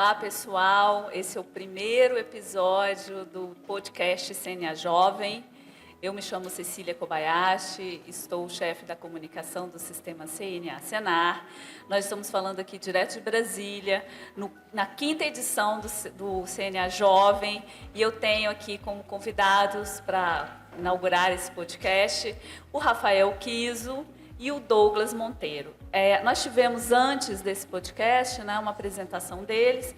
Olá, pessoal. Esse é o primeiro episódio do podcast CNA Jovem. Eu me chamo Cecília Kobayashi, estou chefe da comunicação do sistema CNA Senar. Nós estamos falando aqui direto de Brasília, na quinta edição do CNA Jovem, e eu tenho aqui como convidados para inaugurar esse podcast o Rafael Kiso e o Douglas Monteiro. Nós tivemos antes desse podcast, uma apresentação deles,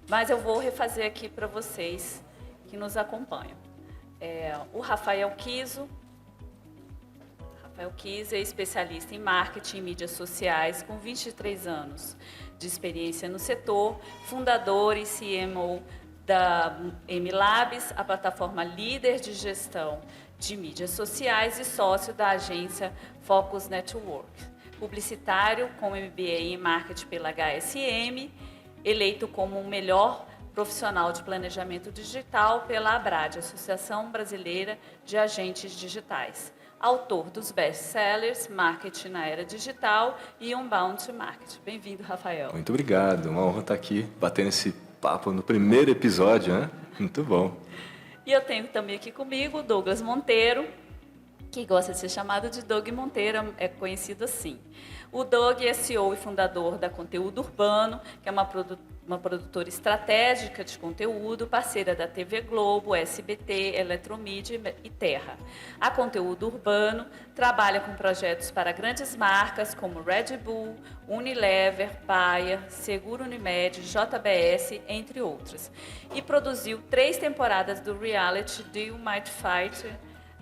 mas eu vou refazer aqui para vocês que nos acompanham. O Rafael Kiso é especialista em marketing e mídias sociais, com 23 anos de experiência no setor, fundador e CMO da MLabs, a plataforma líder de gestão de mídias sociais, e sócio da agência Focus Network. Publicitário com MBA em marketing pela HSM, eleito como o melhor profissional de planejamento digital pela ABRAD, Associação Brasileira de Agentes Digitais. Autor dos best-sellers Marketing na Era Digital e Unbound Marketing. Bem-vindo, Rafael. Muito obrigado. Uma honra estar aqui batendo esse papo no primeiro episódio, né? Muito bom. E eu tenho também aqui comigo o Douglas Monteiro, que gosta de ser chamado de Doug Monteiro, é conhecido assim. O Doug é CEO e fundador da Conteúdo Urbano, que é uma produtora estratégica de conteúdo, parceira da TV Globo, SBT, Eletromídia e Terra. A Conteúdo Urbano trabalha com projetos para grandes marcas como Red Bull, Unilever, Bayer, Seguro Unimed, JBS, entre outras. E produziu 3 temporadas do reality The You Might Fight,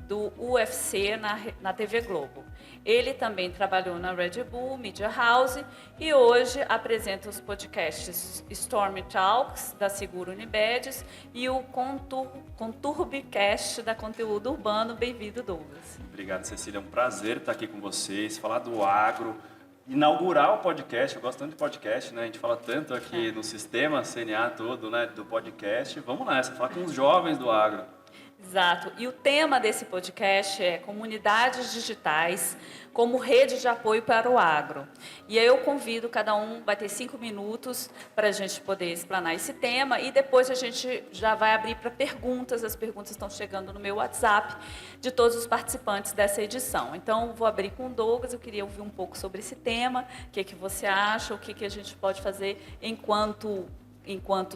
do UFC na TV Globo. Ele também trabalhou na Red Bull Media House e hoje apresenta os podcasts Storm Talks, da Seguro Unimed, e o Conturbcast, da Conteúdo Urbano. Bem-vindo, Douglas. Obrigado, Cecília. É um prazer estar aqui com vocês, falar do agro, inaugurar o podcast. Eu gosto tanto de podcast, né? A gente fala tanto aqui no sistema CNA todo, né, do podcast. Vamos nessa, falar com os jovens do agro. Exato. E o tema desse podcast é comunidades digitais como rede de apoio para o agro. E aí eu convido, cada um vai ter 5 minutos para a gente poder explanar esse tema, e depois a gente já vai abrir para perguntas. As perguntas estão chegando no meu WhatsApp de todos os participantes dessa edição. Então, vou abrir com o Douglas. Eu queria ouvir um pouco sobre esse tema, o que você acha, o que a gente pode fazer enquanto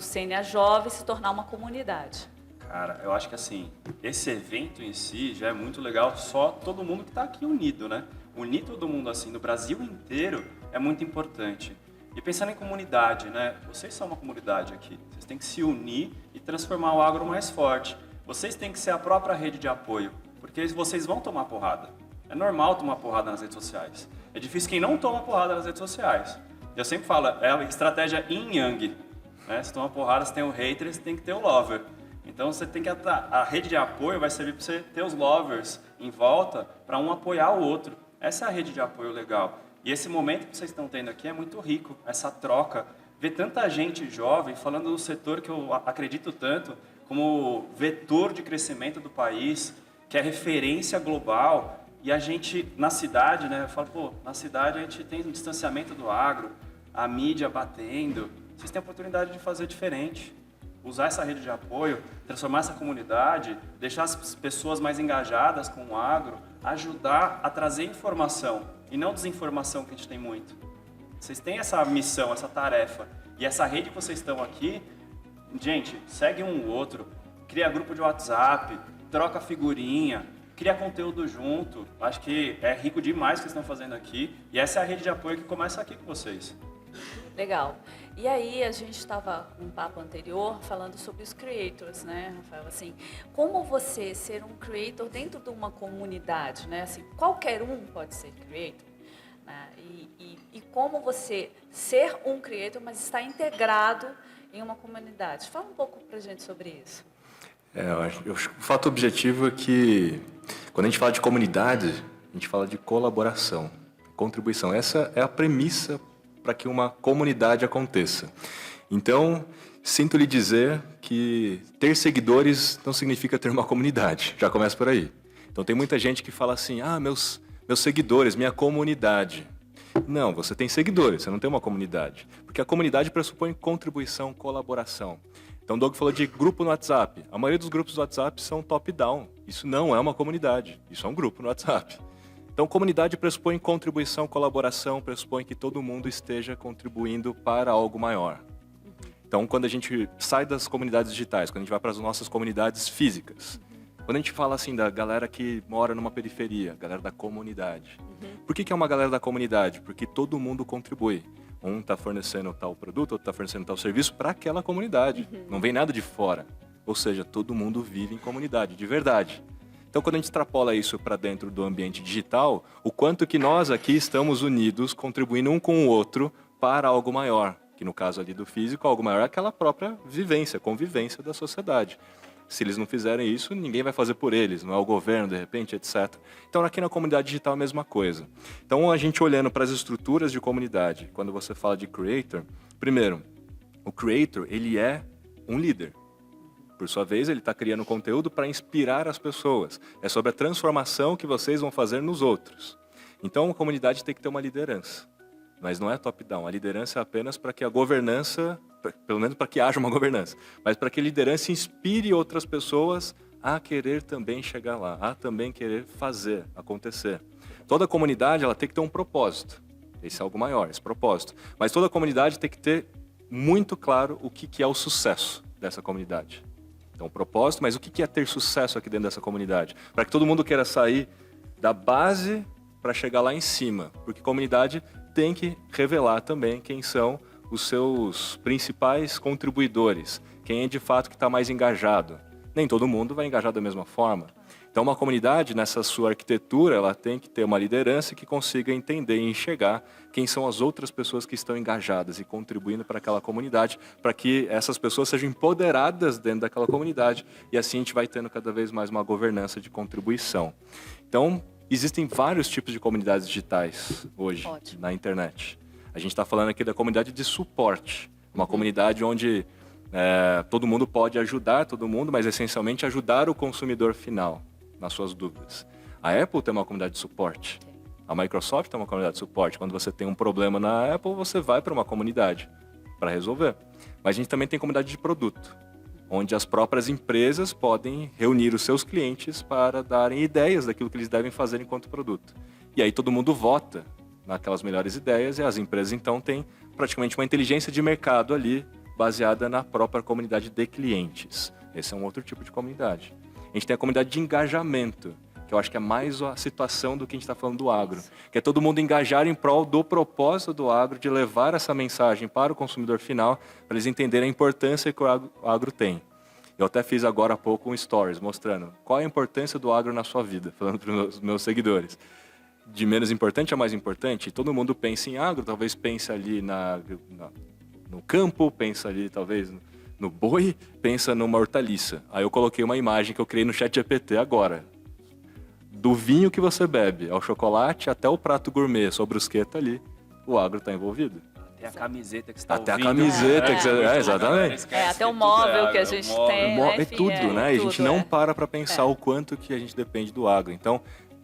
CNA Jovem se tornar uma comunidade. Cara, eu acho que assim, esse evento em si já é muito legal, só todo mundo que está aqui unido, né? Unir todo mundo assim, no Brasil inteiro, é muito importante. E pensando em comunidade, né? Vocês são uma comunidade aqui, vocês têm que se unir e transformar o agro mais forte. Vocês têm que ser a própria rede de apoio, porque vocês vão tomar porrada. É normal tomar porrada nas redes sociais. É difícil quem não toma porrada nas redes sociais. Eu sempre falo, é a estratégia yin yang, né? Se toma porrada, você tem o hater, você tem que ter o lover. Então você tem que a rede de apoio vai servir para você ter os lovers em volta para um apoiar o outro. Essa é a rede de apoio legal. E esse momento que vocês estão tendo aqui é muito rico, essa troca. Ver tanta gente jovem falando do setor que eu acredito tanto como vetor de crescimento do país, que é referência global. E a gente, na cidade, né, eu falo, na cidade a gente tem um distanciamento do agro, a mídia batendo. Vocês têm a oportunidade de fazer diferente. Usar essa rede de apoio, transformar essa comunidade, deixar as pessoas mais engajadas com o agro, ajudar a trazer informação e não desinformação, que a gente tem muito. Vocês têm essa missão, essa tarefa, e essa rede que vocês estão aqui, gente, segue um o outro, cria grupo de WhatsApp, troca figurinha, cria conteúdo junto. Acho que é rico demais o que vocês estão fazendo aqui, e essa é a rede de apoio que começa aqui com vocês. Legal. E aí a gente estava num papo anterior falando sobre os creators, né, Rafael? Assim, como você ser um creator dentro de uma comunidade, né? Assim, qualquer um pode ser creator, né? E como você ser um creator, mas estar integrado em uma comunidade. Fala um pouco pra gente sobre isso. Eu acho que o fato objetivo é que, quando a gente fala de comunidade, a gente fala de colaboração, contribuição. Essa é a premissa para que uma comunidade aconteça. Então, sinto lhe dizer que ter seguidores não significa ter uma comunidade. Já começa por aí. Então, tem muita gente que fala assim, meus seguidores, minha comunidade. Não, você tem seguidores, você não tem uma comunidade. Porque a comunidade pressupõe contribuição, colaboração. Então, o Doug falou de grupo no WhatsApp. A maioria dos grupos do WhatsApp são top-down. Isso não é uma comunidade, isso é um grupo no WhatsApp. Então, comunidade pressupõe contribuição, colaboração, pressupõe que todo mundo esteja contribuindo para algo maior. Então, quando a gente sai das comunidades digitais, quando a gente vai para as nossas comunidades físicas, quando a gente fala assim da galera que mora numa periferia, galera da comunidade. Por que é uma galera da comunidade? Porque todo mundo contribui. Um está fornecendo tal produto, outro está fornecendo tal serviço para aquela comunidade. Não vem nada de fora. Ou seja, todo mundo vive em comunidade, de verdade. Então, quando a gente extrapola isso para dentro do ambiente digital, o quanto que nós aqui estamos unidos, contribuindo um com o outro para algo maior. Que no caso ali do físico, algo maior é aquela própria vivência, convivência da sociedade. Se eles não fizerem isso, ninguém vai fazer por eles, não é o governo, de repente, etc. Então, aqui na comunidade digital é a mesma coisa. Então, a gente olhando para as estruturas de comunidade, quando você fala de creator, primeiro, o creator, ele é um líder. Por sua vez, ele está criando conteúdo para inspirar as pessoas. É sobre a transformação que vocês vão fazer nos outros. Então, a comunidade tem que ter uma liderança. Mas não é top-down. A liderança é apenas para que a governança, pelo menos para que haja uma governança, mas para que a liderança inspire outras pessoas a querer também chegar lá, a também querer fazer acontecer. Toda comunidade ela tem que ter um propósito. Esse é algo maior, esse propósito. Mas toda comunidade tem que ter muito claro o que é o sucesso dessa comunidade. Então, o propósito, mas o que é ter sucesso aqui dentro dessa comunidade? Para que todo mundo queira sair da base para chegar lá em cima. Porque comunidade tem que revelar também quem são os seus principais contribuidores, quem é de fato que está mais engajado. Nem todo mundo vai engajar da mesma forma. Então, uma comunidade, nessa sua arquitetura, ela tem que ter uma liderança que consiga entender e enxergar quem são as outras pessoas que estão engajadas e contribuindo para aquela comunidade, para que essas pessoas sejam empoderadas dentro daquela comunidade e assim a gente vai tendo cada vez mais uma governança de contribuição. Então, existem vários tipos de comunidades digitais hoje na internet. A gente está falando aqui da comunidade de suporte, uma comunidade onde todo mundo pode ajudar todo mundo, mas essencialmente ajudar o consumidor final nas suas dúvidas. A Apple tem uma comunidade de suporte, a Microsoft tem uma comunidade de suporte. Quando você tem um problema na Apple, você vai para uma comunidade para resolver. Mas a gente também tem comunidade de produto, onde as próprias empresas podem reunir os seus clientes para darem ideias daquilo que eles devem fazer enquanto produto. E aí todo mundo vota naquelas melhores ideias e as empresas então têm praticamente uma inteligência de mercado ali baseada na própria comunidade de clientes. Esse é um outro tipo de comunidade. A gente tem a comunidade de engajamento, que eu acho que é mais a situação do que a gente está falando do agro, que é todo mundo engajar em prol do propósito do agro, de levar essa mensagem para o consumidor final, para eles entenderem a importância que o agro tem. Eu até fiz agora há pouco um stories mostrando qual é a importância do agro na sua vida, falando para os meus seguidores. De menos importante a mais importante, todo mundo pensa em agro, talvez pense ali no campo, pensa ali talvez no boi, pensa numa hortaliça. Aí eu coloquei uma imagem que eu criei no ChatGPT agora. Do vinho que você bebe, ao chocolate, até o prato gourmet, sua brusqueta ali, o agro está envolvido. Até a camiseta que você está até ouvindo. a camiseta que você... exatamente. Até o móvel que a gente tem. É tudo, né? E a gente não para pensar o quanto que a gente depende do agro. Então,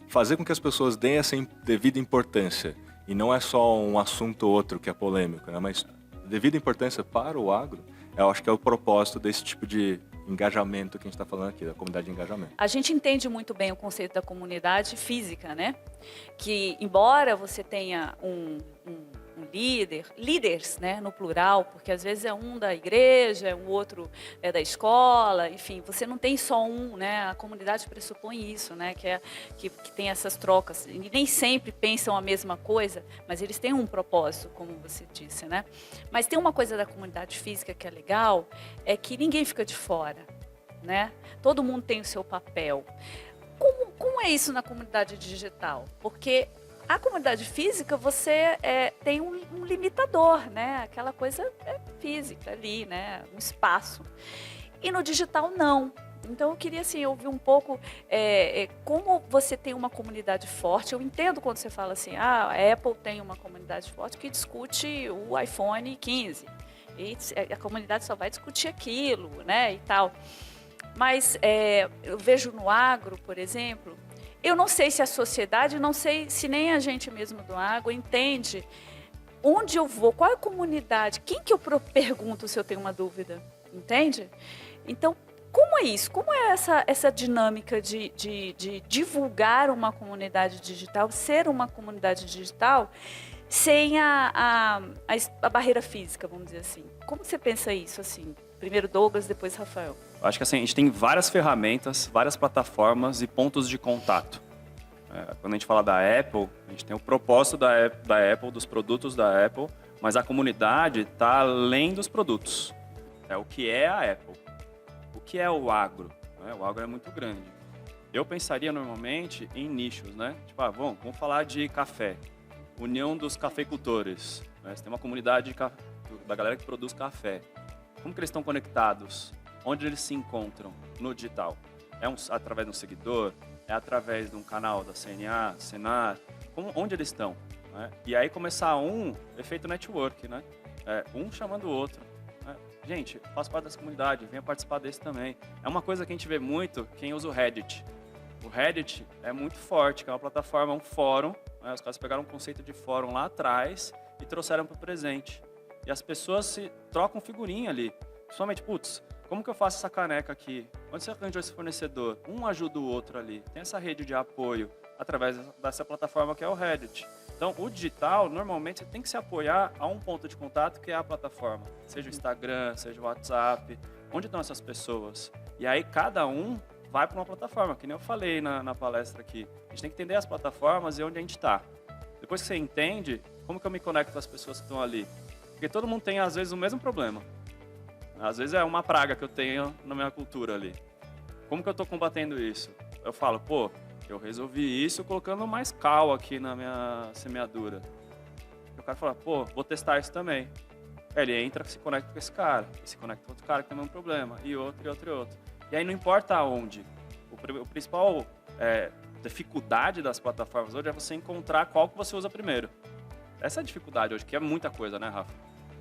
fazer com que as pessoas deem essa devida importância, e não é só um assunto ou outro que é polêmico, né? Mas devida importância para o agro, eu acho que é o propósito desse tipo de engajamento que a gente está falando aqui, da comunidade de engajamento. A gente entende muito bem o conceito da comunidade física, né? Que, embora você tenha um líderes, né, no plural, porque às vezes é um da igreja, o outro é da escola, enfim, você não tem só um, né? A comunidade pressupõe isso, né? Que tem essas trocas. E nem sempre pensam a mesma coisa, mas eles têm um propósito, como você disse, né? Mas tem uma coisa da comunidade física que é legal, é que ninguém fica de fora, né? Todo mundo tem o seu papel. Como é isso na comunidade digital? Porque a comunidade física, você tem um limitador, né? Aquela coisa é física ali, né? Um espaço. E no digital, não. Então, eu queria, assim, ouvir um pouco como você tem uma comunidade forte. Eu entendo quando você fala assim, a Apple tem uma comunidade forte que discute o iPhone 15. E a comunidade só vai discutir aquilo, né? E tal. Mas eu vejo no agro, por exemplo, Eu não sei se a sociedade, não sei se nem a gente mesmo do agro entende onde eu vou, qual é a comunidade, quem que eu pergunto se eu tenho uma dúvida, entende? Então, como é isso? Como é essa dinâmica de divulgar uma comunidade digital, ser uma comunidade digital, sem a barreira física, vamos dizer assim? Como você pensa isso, assim? Primeiro Douglas, depois Rafael. Eu acho que assim, a gente tem várias ferramentas, várias plataformas e pontos de contato. Quando a gente fala da Apple, a gente tem o propósito da Apple, dos produtos da Apple, mas a comunidade está além dos produtos. O que é a Apple? O que é o agro? O agro é muito grande. Eu pensaria normalmente em nichos, né? Tipo, vamos falar de café. União dos cafeicultores. Você tem uma comunidade da galera que produz café. Como que eles estão conectados? Onde eles se encontram no digital? Através de um seguidor? É através de um canal da CNA, Senar? Onde eles estão? Né? E aí começar efeito network, né? Um chamando o outro. Né? Gente, faço parte dessa comunidade, venha participar desse também. É uma coisa que a gente vê muito quem usa o Reddit. O Reddit é muito forte, que é uma plataforma, um fórum. Né? Os caras pegaram um conceito de fórum lá atrás e trouxeram para o presente. E as pessoas se trocam figurinha ali. Principalmente, como que eu faço essa caneca aqui? Onde você arranjou esse fornecedor? Um ajuda o outro ali. Tem essa rede de apoio através dessa plataforma que é o Reddit. Então, o digital, normalmente, você tem que se apoiar a um ponto de contato que é a plataforma. Seja o Instagram, seja o WhatsApp. Onde estão essas pessoas? E aí, cada um vai para uma plataforma, que nem eu falei na palestra aqui. A gente tem que entender as plataformas e onde a gente está. Depois que você entende, como que eu me conecto com as pessoas que estão ali? Porque todo mundo tem, às vezes, o mesmo problema. Às vezes é uma praga que eu tenho na minha cultura ali. Como que eu estou combatendo isso? Eu falo, eu resolvi isso colocando mais cal aqui na minha semeadura. E o cara fala, vou testar isso também. Ele entra, se conecta com esse cara, e se conecta com outro cara que tem o mesmo problema, e outro, e outro, e outro. E aí não importa aonde. O principal dificuldade das plataformas hoje é você encontrar qual que você usa primeiro. Essa é a dificuldade hoje, que é muita coisa, né, Rafa?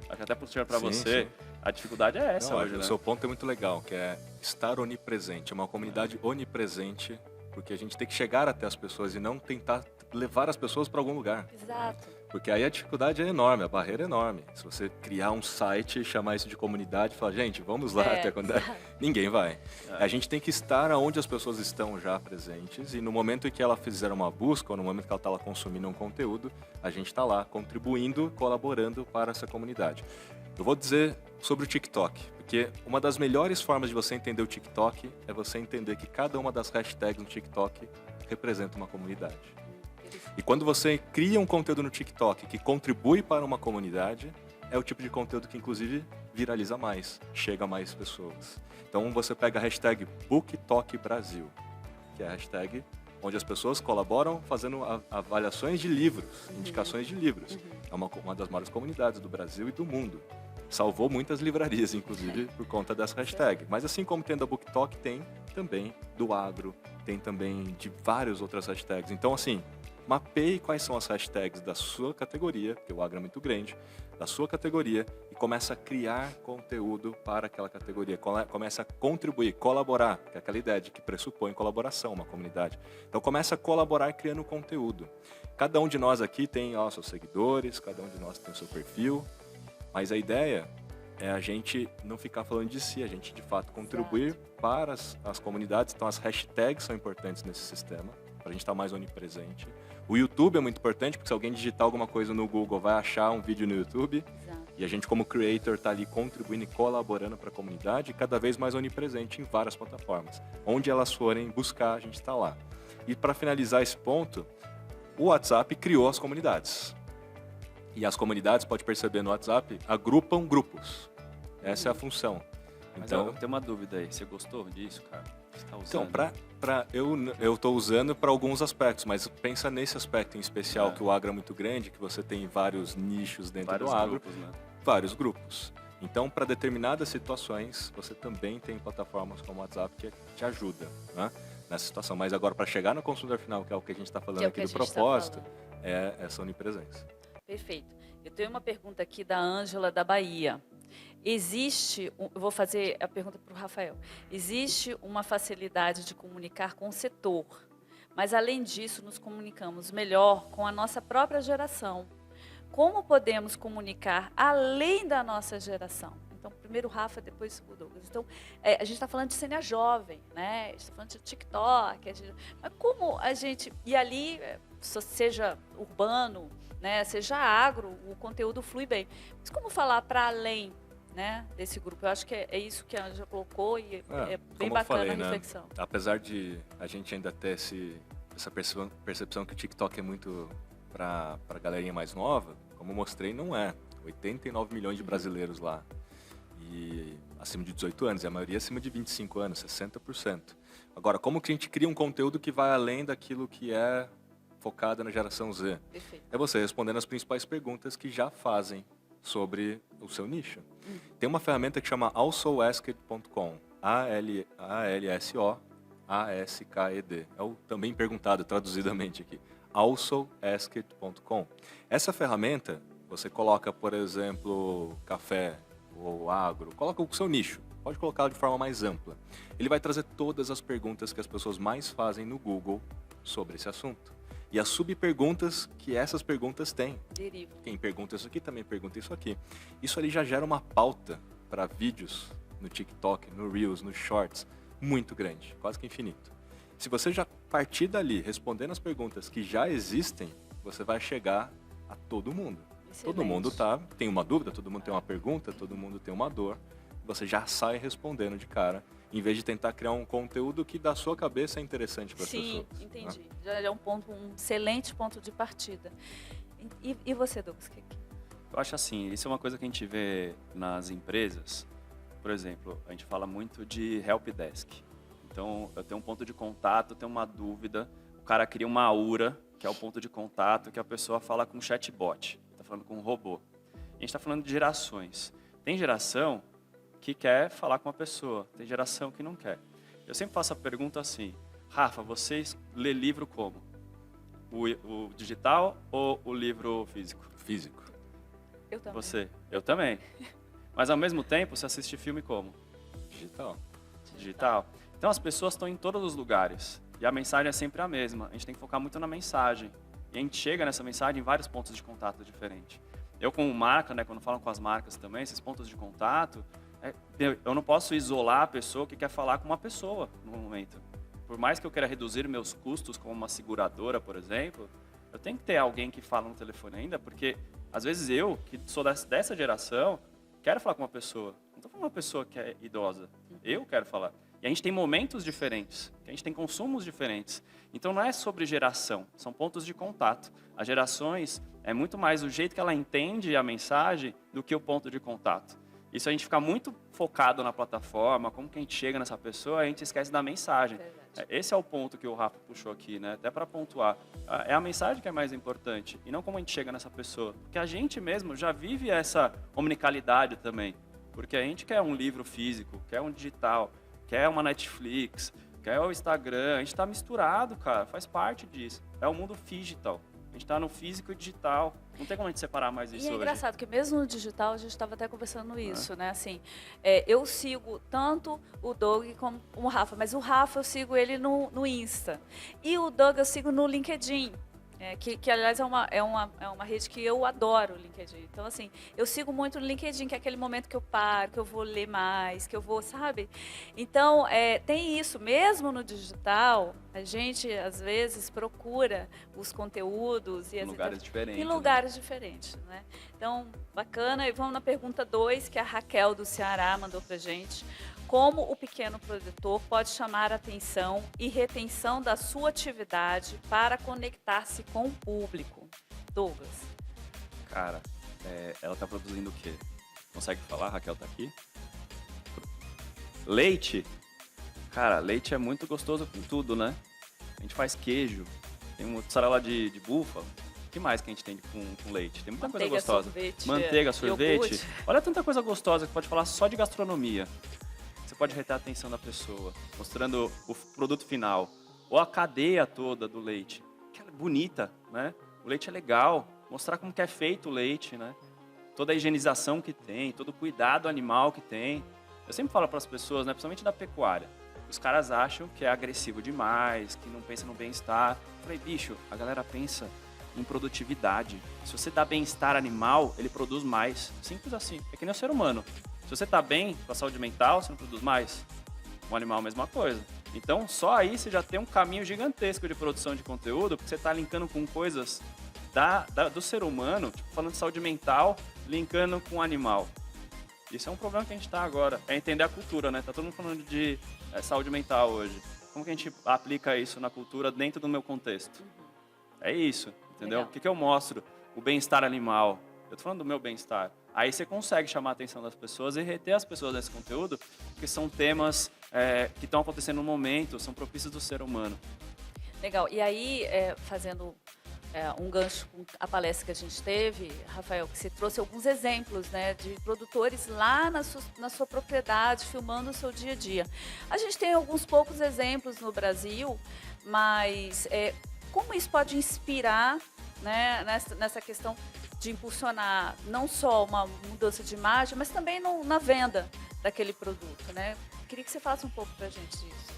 Acho que até puxando para você, sim. A dificuldade é essa hoje, né? O seu ponto é muito legal, que é estar onipresente. É uma comunidade onipresente, porque a gente tem que chegar até as pessoas e não tentar levar as pessoas para algum lugar. Exato. Porque aí a dificuldade é enorme, a barreira é enorme. Se você criar um site e chamar isso de comunidade e falar, gente, vamos lá até a comunidade, ninguém vai. A gente tem que estar onde as pessoas estão já presentes e no momento em que ela fizer uma busca ou no momento que ela está lá consumindo um conteúdo, a gente está lá contribuindo, colaborando para essa comunidade. Eu vou dizer sobre o TikTok, porque uma das melhores formas de você entender o TikTok é você entender que cada uma das hashtags no TikTok representa uma comunidade. E quando você cria um conteúdo no TikTok que contribui para uma comunidade, é o tipo de conteúdo que, inclusive, viraliza mais, chega a mais pessoas. Então, você pega a hashtag BookTokBrasil, que é a hashtag onde as pessoas colaboram fazendo avaliações de livros, indicações de livros. É uma das maiores comunidades do Brasil e do mundo. Salvou muitas livrarias, inclusive, por conta dessa hashtag. Mas assim como tem da BookTok, tem também do agro, tem também de várias outras hashtags. Então, assim, mapeie quais são as hashtags da sua categoria, porque o agro é muito grande, da sua categoria, e começa a criar conteúdo para aquela categoria, começa a contribuir, colaborar, que é aquela ideia de que pressupõe colaboração, uma comunidade. Então começa a colaborar criando conteúdo. Cada um de nós aqui tem seus seguidores, cada um de nós tem o seu perfil, mas a ideia é a gente não ficar falando de si, a gente de fato contribuir para as comunidades. Então as hashtags são importantes nesse sistema, para a gente estar mais onipresente. O YouTube é muito importante, porque se alguém digitar alguma coisa no Google, vai achar um vídeo no YouTube. Exato. E a gente, como creator, está ali contribuindo e colaborando para a comunidade, cada vez mais onipresente em várias plataformas. Onde elas forem buscar, a gente está lá. E para finalizar esse ponto, o WhatsApp criou as comunidades. E as comunidades, pode perceber no WhatsApp, agrupam grupos. Essa é a função. Então, eu tenho uma dúvida aí. Você gostou disso, cara? Você tá usando? Então, eu estou usando para alguns aspectos, mas pensa nesse aspecto em especial, que o agro é muito grande, que você tem vários nichos dentro do agro. Grupos, né? Vários grupos. Então, para determinadas situações, você também tem plataformas como o WhatsApp que te ajuda, né, nessa situação. Mas agora, para chegar no consumidor final, que é o que a gente está falando aqui do propósito, é essa onipresença. Perfeito. Eu tenho uma pergunta aqui da Ângela, da Bahia. Eu vou fazer a pergunta para o Rafael. Existe uma facilidade de comunicar com o setor? mas além disso nos comunicamos melhor com a nossa própria geração. Como podemos comunicar além da nossa geração? Então, primeiro o Rafa, depois o Douglas. Então, a gente está falando de cena jovem, né? A gente está falando de TikTok. Mas como a gente... E ali, seja urbano, né? Seja agro, o conteúdo flui bem. Mas como falar para além, né, desse grupo? Eu acho que é isso que a Ângela colocou e é bem bacana a reflexão. Né? Apesar de a gente ainda ter essa percepção que o TikTok é muito para a galerinha mais nova, como eu mostrei, não é. 89 milhões de brasileiros lá. E acima de 18 anos, e a maioria acima de 25 anos, 60%. Agora, como que a gente cria um conteúdo que vai além daquilo que é focado na geração Z? Perfeito. É você respondendo as principais perguntas que já fazem sobre o seu nicho. Tem uma ferramenta que chama alsoasked.com, ALSOASKED. É o também perguntado, traduzidamente aqui. alsoasked.com. Essa ferramenta, você coloca, por exemplo, café ou agro, coloca o seu nicho, pode colocá-lo de forma mais ampla. Ele vai trazer todas as perguntas que as pessoas mais fazem no Google sobre esse assunto. E as subperguntas que essas perguntas têm. Deriva. Quem pergunta isso aqui também pergunta isso aqui. Isso ali já gera uma pauta para vídeos no TikTok, no Reels, nos Shorts, muito grande, quase que infinito. Se você já partir dali respondendo as perguntas que já existem, você vai chegar a todo mundo. Excelente. Todo mundo tem uma dúvida, todo mundo tem uma pergunta, todo mundo tem uma dor. Você já sai respondendo de cara, em vez de tentar criar um conteúdo que da sua cabeça é interessante para as pessoas. Sim, entendi. Né? Já é um excelente ponto de partida. E você, Douglas? Eu acho assim, isso é uma coisa que a gente vê nas empresas. Por exemplo, a gente fala muito de helpdesk. Então, eu tenho um ponto de contato, eu tenho uma dúvida, o cara cria uma aura, que é o ponto de contato, que a pessoa fala com um chatbot, está falando com um robô. A gente está falando de gerações. Tem geração que quer falar com uma pessoa, tem geração que não quer. Eu sempre faço a pergunta assim, Rafa, vocês lê livro como? O digital ou o livro físico? Físico. Eu também. Você? Eu também. Mas ao mesmo tempo, você assiste filme como? Digital. Digital. Então as pessoas estão em todos os lugares e a mensagem é sempre a mesma. A gente tem que focar muito na mensagem. E a gente chega nessa mensagem em vários pontos de contato diferentes. Eu como marca, né, quando falo com as marcas também, esses pontos de contato, eu não posso isolar a pessoa que quer falar com uma pessoa no momento. Por mais que eu queira reduzir meus custos como uma seguradora, por exemplo, eu tenho que ter alguém que fala no telefone ainda, porque às vezes eu, que sou dessa geração, quero falar com uma pessoa. Não estou falando uma pessoa que é idosa. Eu quero falar. E a gente tem momentos diferentes, a gente tem consumos diferentes. Então não é sobre geração, são pontos de contato. As gerações é muito mais o jeito que ela entende a mensagem do que o ponto de contato. E se a gente ficar muito focado na plataforma, como que a gente chega nessa pessoa, a gente esquece da mensagem. Verdade. Esse é o ponto que o Rafa puxou aqui, né? Até para pontuar. É a mensagem que é mais importante e não como a gente chega nessa pessoa. Porque a gente mesmo já vive essa omnicalidade também. Porque a gente quer um livro físico, quer um digital, quer uma Netflix, quer o Instagram. A gente está misturado, cara. Faz parte disso. É o mundo digital. A gente está no físico e digital. Não tem como a gente separar mais isso hoje. E é engraçado que mesmo no digital, a gente estava até conversando isso, né? Assim, eu sigo tanto o Doug como o Rafa, mas o Rafa eu sigo ele no Insta. E o Doug eu sigo no LinkedIn. Que aliás é uma rede que eu adoro, o LinkedIn. Então, assim, eu sigo muito no LinkedIn, que é aquele momento que eu paro, que eu vou ler mais, que eu vou, sabe? Então, tem isso. Mesmo no digital, a gente, às vezes, procura os conteúdos em lugares diferentes. Em lugares diferentes, né? Então, bacana. E vamos na pergunta 2, que a Raquel do Ceará mandou pra gente. Como o pequeno produtor pode chamar a atenção e retenção da sua atividade para conectar-se com o público? Douglas. Cara, ela está produzindo o quê? Consegue falar? A Raquel está aqui. Leite. Cara, leite é muito gostoso com tudo, né? A gente faz queijo, tem mussarela de búfala. O que mais que a gente tem com leite? Tem muita coisa gostosa. Manteiga, sorvete. Iogurte. Olha tanta coisa gostosa que pode falar só de gastronomia. Você pode reter a atenção da pessoa, mostrando o produto final, ou a cadeia toda do leite. Que é bonita, né? O leite é legal, mostrar como que é feito o leite, né? Toda a higienização que tem, todo o cuidado animal que tem. Eu sempre falo para as pessoas, né, principalmente da pecuária, os caras acham que é agressivo demais, que não pensa no bem-estar. Eu falei, bicho, a galera pensa em produtividade. Se você dá bem-estar animal, ele produz mais. Simples assim. É que nem o ser humano. Se você tá bem com a saúde mental, você não produz mais. O animal, a mesma coisa. Então, só aí você já tem um caminho gigantesco de produção de conteúdo, porque você tá linkando com coisas do ser humano, tipo, falando de saúde mental, linkando com o animal. Isso é um problema que a gente tá agora. É entender a cultura, né? Tá todo mundo falando de saúde mental hoje. Como que a gente aplica isso na cultura dentro do meu contexto? É isso, entendeu? Legal. O que eu mostro? O bem-estar animal. Eu tô falando do meu bem-estar. Aí você consegue chamar a atenção das pessoas e reter as pessoas nesse conteúdo, porque são temas que estão acontecendo no momento, são propícios do ser humano. Legal. E aí, fazendo um gancho com a palestra que a gente teve, Rafael, que você trouxe alguns exemplos, né, de produtores lá na sua propriedade, filmando o seu dia a dia. A gente tem alguns poucos exemplos no Brasil, mas como isso pode inspirar, né, nessa questão de impulsionar não só uma mudança de imagem, mas também na venda daquele produto, né? Queria que você falasse um pouco pra gente disso.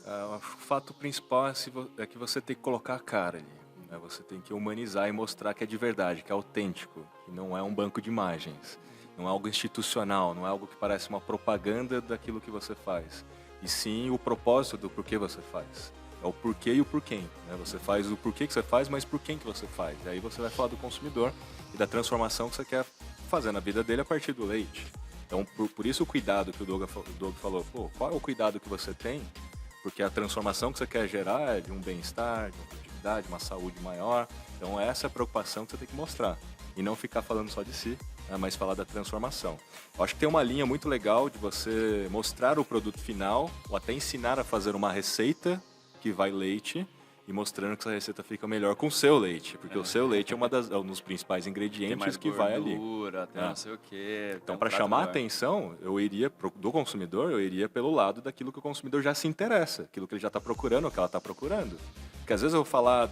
O fato principal é que você tem que colocar a cara ali. Né? Você tem que humanizar e mostrar que é de verdade, que é autêntico, que não é um banco de imagens, não é algo institucional, não é algo que parece uma propaganda daquilo que você faz. E sim o propósito do porquê você faz. É o porquê e o porquê. Né? Você faz o porquê que você faz, mas por quem que você faz. E aí você vai falar do consumidor e da transformação que você quer fazer na vida dele a partir do leite. Então, por isso o cuidado que o Doug falou. Pô, qual é o cuidado que você tem? Porque a transformação que você quer gerar é de um bem-estar, de uma produtividade, uma saúde maior. Então, essa é a preocupação que você tem que mostrar. E não ficar falando só de si, né? Mas falar da transformação. Eu acho que tem uma linha muito legal de você mostrar o produto final ou até ensinar a fazer uma receita que vai leite e mostrando que essa receita fica melhor com o seu leite, porque o seu leite é um dos principais ingredientes que vai ali. Tem não sei o quê. Então, para chamar a atenção, do consumidor, eu iria pelo lado daquilo que o consumidor já se interessa, aquilo que ele já está procurando, o que ela está procurando. Porque às vezes eu vou falar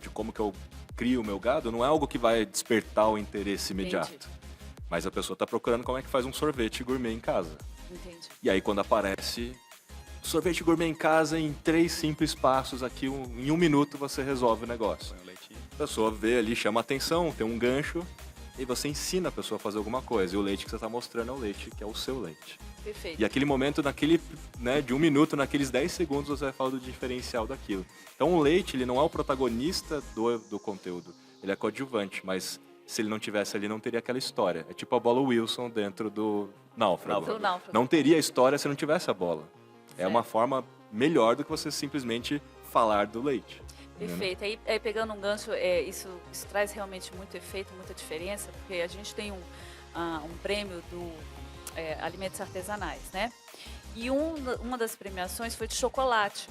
de como que eu crio o meu gado, não é algo que vai despertar o interesse imediato. Entendi. Mas a pessoa está procurando como é que faz um sorvete gourmet em casa. Entendi. E aí quando aparece sorvete gourmet em casa em 3 simples passos aqui, em 1 minuto você resolve o negócio. Põe o leitinho. A pessoa vê ali, chama atenção, tem um gancho, e você ensina a pessoa a fazer alguma coisa. E o leite que você está mostrando é o leite, que é o seu leite. Perfeito. E aquele momento, de 1 minuto, naqueles 10 segundos, você vai falar do diferencial daquilo. Então o leite, ele não é o protagonista do conteúdo, ele é coadjuvante, mas se ele não tivesse ali, não teria aquela história. É tipo a bola Wilson dentro do Náufrago. Do Náufrago. Não teria história se não tivesse a bola. É Certo. uma forma melhor do que você simplesmente falar do leite. Perfeito. Aí pegando um gancho, isso traz realmente muito efeito, muita diferença, porque a gente tem um prêmio do alimentos artesanais, né? E uma das premiações foi de chocolate.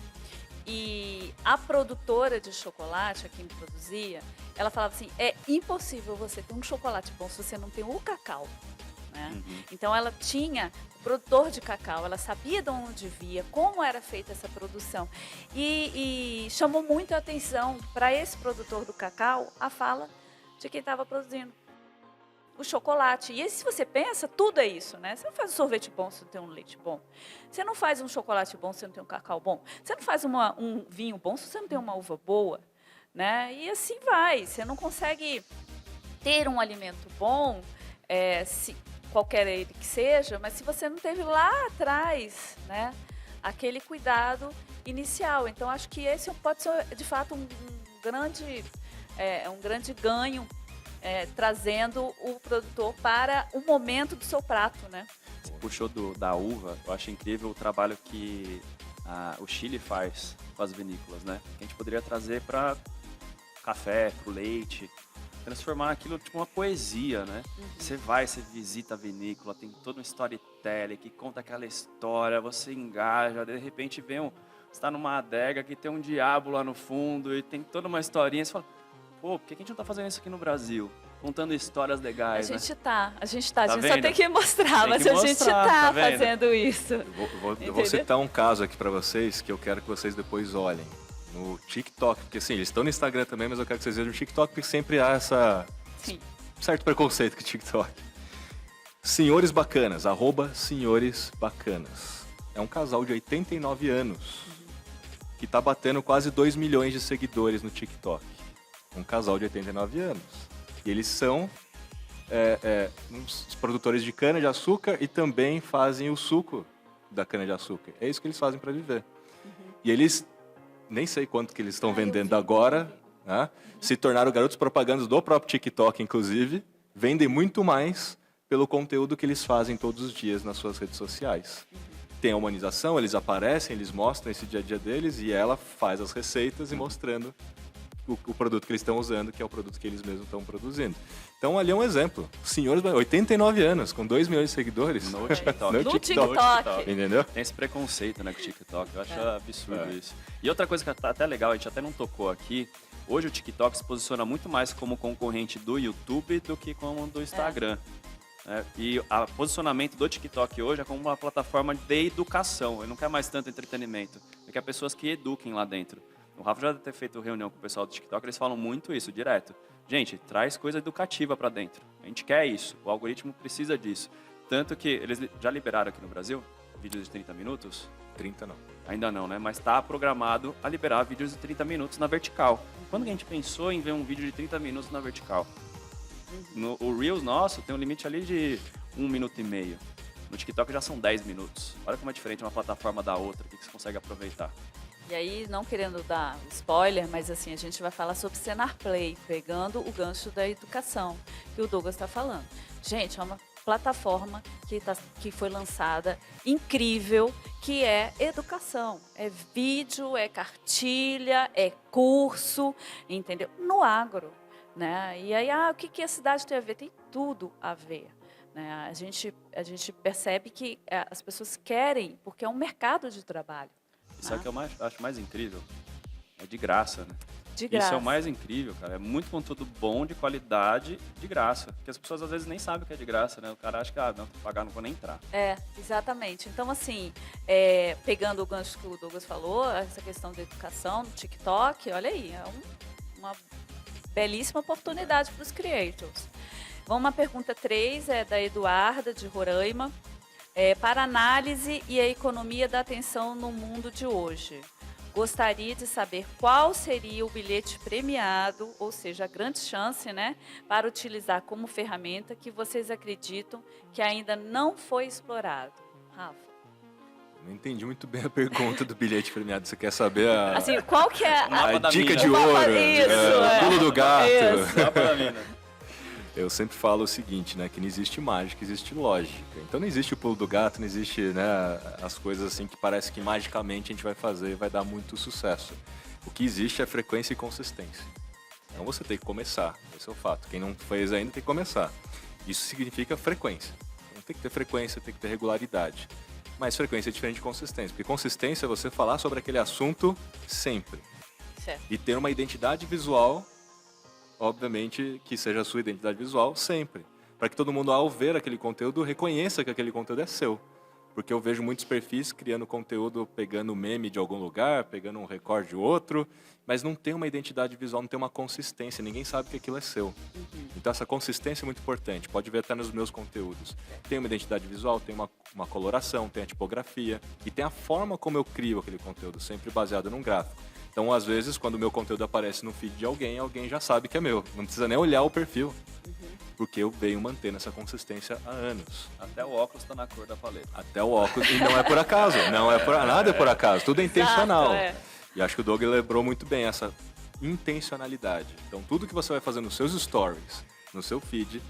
E a produtora de chocolate, a quem produzia, ela falava assim, é impossível você ter um chocolate bom se você não tem o cacau. Né? Uhum. Então ela tinha o produtor de cacau, ela sabia de onde via, como era feita essa produção. E chamou muito a atenção para esse produtor do cacau a fala de quem estava produzindo o chocolate. E se você pensa, tudo é isso, né? Você não faz um sorvete bom se não tem um leite bom. Você não faz um chocolate bom se não tem um cacau bom. Você não faz um vinho bom se você não tem uma uva boa, né? E assim vai. Você não consegue ter um alimento bom, qualquer ele que seja, mas se você não teve lá atrás, né, aquele cuidado inicial. Então, acho que esse pode ser, de fato, um grande ganho, trazendo o produtor para o momento do seu prato, né? Você puxou da uva, eu acho incrível o trabalho que o Chile faz com as vinícolas, né? Que a gente poderia trazer para café, para o leite, transformar aquilo tipo uma poesia, né? Uhum. Você visita a vinícola, tem todo um storytelling que conta aquela história, você engaja, de repente vem você está numa adega que tem um diabo lá no fundo e tem toda uma historinha, você fala, pô, por que a gente não está fazendo isso aqui no Brasil? Contando histórias legais, A gente né? tá. A gente só vendo? tem que mostrar, Tem mas que a gente mostrar, tá tá vendo? fazendo isso. Eu vou citar um caso aqui para vocês que eu quero que vocês depois olhem. No TikTok, porque assim, eles estão no Instagram também, mas eu quero que vocês vejam no TikTok, porque sempre há Sim. certo preconceito com o TikTok. Senhores Bacanas, @senhoresbacanas. é um casal de 89 anos que tá batendo quase 2 milhões de seguidores no TikTok. Um casal de 89 anos. E eles são uns produtores de cana-de-açúcar e também fazem o suco da cana-de-açúcar. É isso que eles fazem para viver. E eles, nem sei quanto que eles estão vendendo agora, né? Se tornaram garotos propagandas do próprio TikTok, inclusive, vendem muito mais pelo conteúdo que eles fazem todos os dias nas suas redes sociais. Tem a humanização, eles aparecem, eles mostram esse dia a dia deles e ela faz as receitas e mostrando o produto que eles estão usando, que é o produto que eles mesmos estão produzindo. Então, ali é um exemplo. Senhores, 89 anos, com 2 milhões de seguidores. No TikTok. No TikTok. Entendeu? Tem esse preconceito, né, com o TikTok. Eu acho absurdo isso. E outra coisa que tá até legal, a gente até não tocou aqui, hoje o TikTok se posiciona muito mais como concorrente do YouTube do que como do Instagram. E o posicionamento do TikTok hoje é como uma plataforma de educação. Ele não quer mais tanto entretenimento. Ele quer pessoas que eduquem lá dentro. O Rafa já deve ter feito reunião com o pessoal do TikTok, eles falam muito isso, direto. Gente, traz coisa educativa para dentro. A gente quer isso, o algoritmo precisa disso. Tanto que eles já liberaram aqui no Brasil vídeos de 30 minutos. 30 não. Ainda não, né? Mas está programado a liberar vídeos de 30 minutos na vertical. Quando que a gente pensou em ver um vídeo de 30 minutos na vertical? O Reels nosso tem um limite ali de 1 minuto e meio. No TikTok já são 10 minutos. Olha como é diferente uma plataforma da outra, o que você consegue aproveitar. E aí, não querendo dar spoiler, mas assim, a gente vai falar sobre Senar Play, pegando o gancho da educação que o Douglas está falando. Gente, é uma plataforma que foi lançada, incrível, que é educação. É vídeo, é cartilha, é curso, entendeu? No agro, né? E aí, o que a cidade tem a ver? Tem tudo a ver. Né? A gente percebe que as pessoas querem, porque é um mercado de trabalho. Isso é o que eu acho mais incrível. É de graça, né? De graça. Isso é o mais incrível, cara. É muito conteúdo bom, de qualidade, de graça. Porque as pessoas às vezes nem sabem o que é de graça, né? O cara acha que, não, tem que pagar, não vou nem entrar. Exatamente. Então, assim, pegando o gancho que o Douglas falou, essa questão da educação no TikTok, olha aí, é uma belíssima oportunidade para os creators. Vamos uma pergunta 3, é da Eduarda, de Roraima. Para análise e a economia da atenção no mundo de hoje, gostaria de saber qual seria o bilhete premiado, ou seja, a grande chance, né, para utilizar como ferramenta que vocês acreditam que ainda não foi explorado. Rafa? Não entendi muito bem a pergunta do bilhete premiado. Você quer saber Assim, qual que é a dica de O ouro? mapa, isso, pulo do gato. Isso. Mapa da mina. Eu sempre falo o seguinte, né, que não existe mágica, existe lógica. Então não existe o pulo do gato, não existe, né, as coisas assim que parece que magicamente a gente vai fazer e vai dar muito sucesso. O que existe é frequência e consistência. Então você tem que começar, esse é o fato. Quem não fez ainda tem que começar. Isso significa frequência. Então tem que ter frequência, tem que ter regularidade. Mas frequência é diferente de consistência, porque consistência é você falar sobre aquele assunto sempre. Certo. E ter uma identidade visual, obviamente, que seja a sua identidade visual sempre. Para que todo mundo, ao ver aquele conteúdo, reconheça que aquele conteúdo é seu. Porque eu vejo muitos perfis criando conteúdo, pegando meme de algum lugar, pegando um recorde de outro, mas não tem uma identidade visual, não tem uma consistência, ninguém sabe que aquilo é seu. Então essa consistência é muito importante, pode ver até nos meus conteúdos. Tem uma identidade visual, tem uma coloração, tem a tipografia, e tem a forma como eu crio aquele conteúdo, sempre baseado num gráfico. Então, às vezes, quando o meu conteúdo aparece no feed de alguém, alguém já sabe que é meu. Não precisa nem olhar o perfil. Porque eu venho mantendo essa consistência há anos. Até o óculos está na cor da paleta. Até o óculos. E não é por acaso. Nada é por acaso. Tudo é intencional. Exato, E acho que o Doug lembrou muito bem essa intencionalidade. Então, tudo que você vai fazer nos seus stories, no seu feed,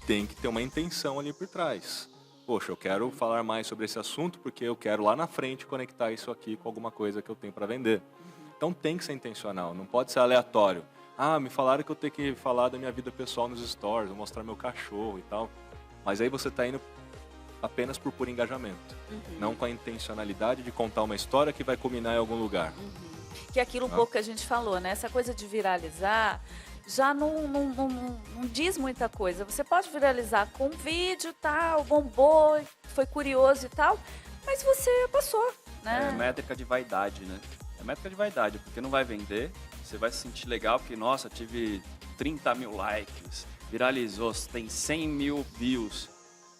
tem que ter uma intenção ali por trás. Poxa, eu quero falar mais sobre esse assunto porque eu quero lá na frente conectar isso aqui com alguma coisa que eu tenho para vender. Então tem que ser intencional, não pode ser aleatório. Me falaram que eu tenho que falar da minha vida pessoal nos stories, vou mostrar meu cachorro e tal. Mas aí você está indo apenas por puro engajamento, não com a intencionalidade de contar uma história que vai culminar em algum lugar. Que é aquilo um pouco que a gente falou, né? Essa coisa de viralizar já não diz muita coisa. Você pode viralizar com um vídeo, tal, bombou, foi curioso e tal, mas você passou, né? É métrica de vaidade, né? É métrica de vaidade, porque não vai vender, você vai se sentir legal, porque, nossa, tive 30 mil likes, viralizou, tem 100 mil views,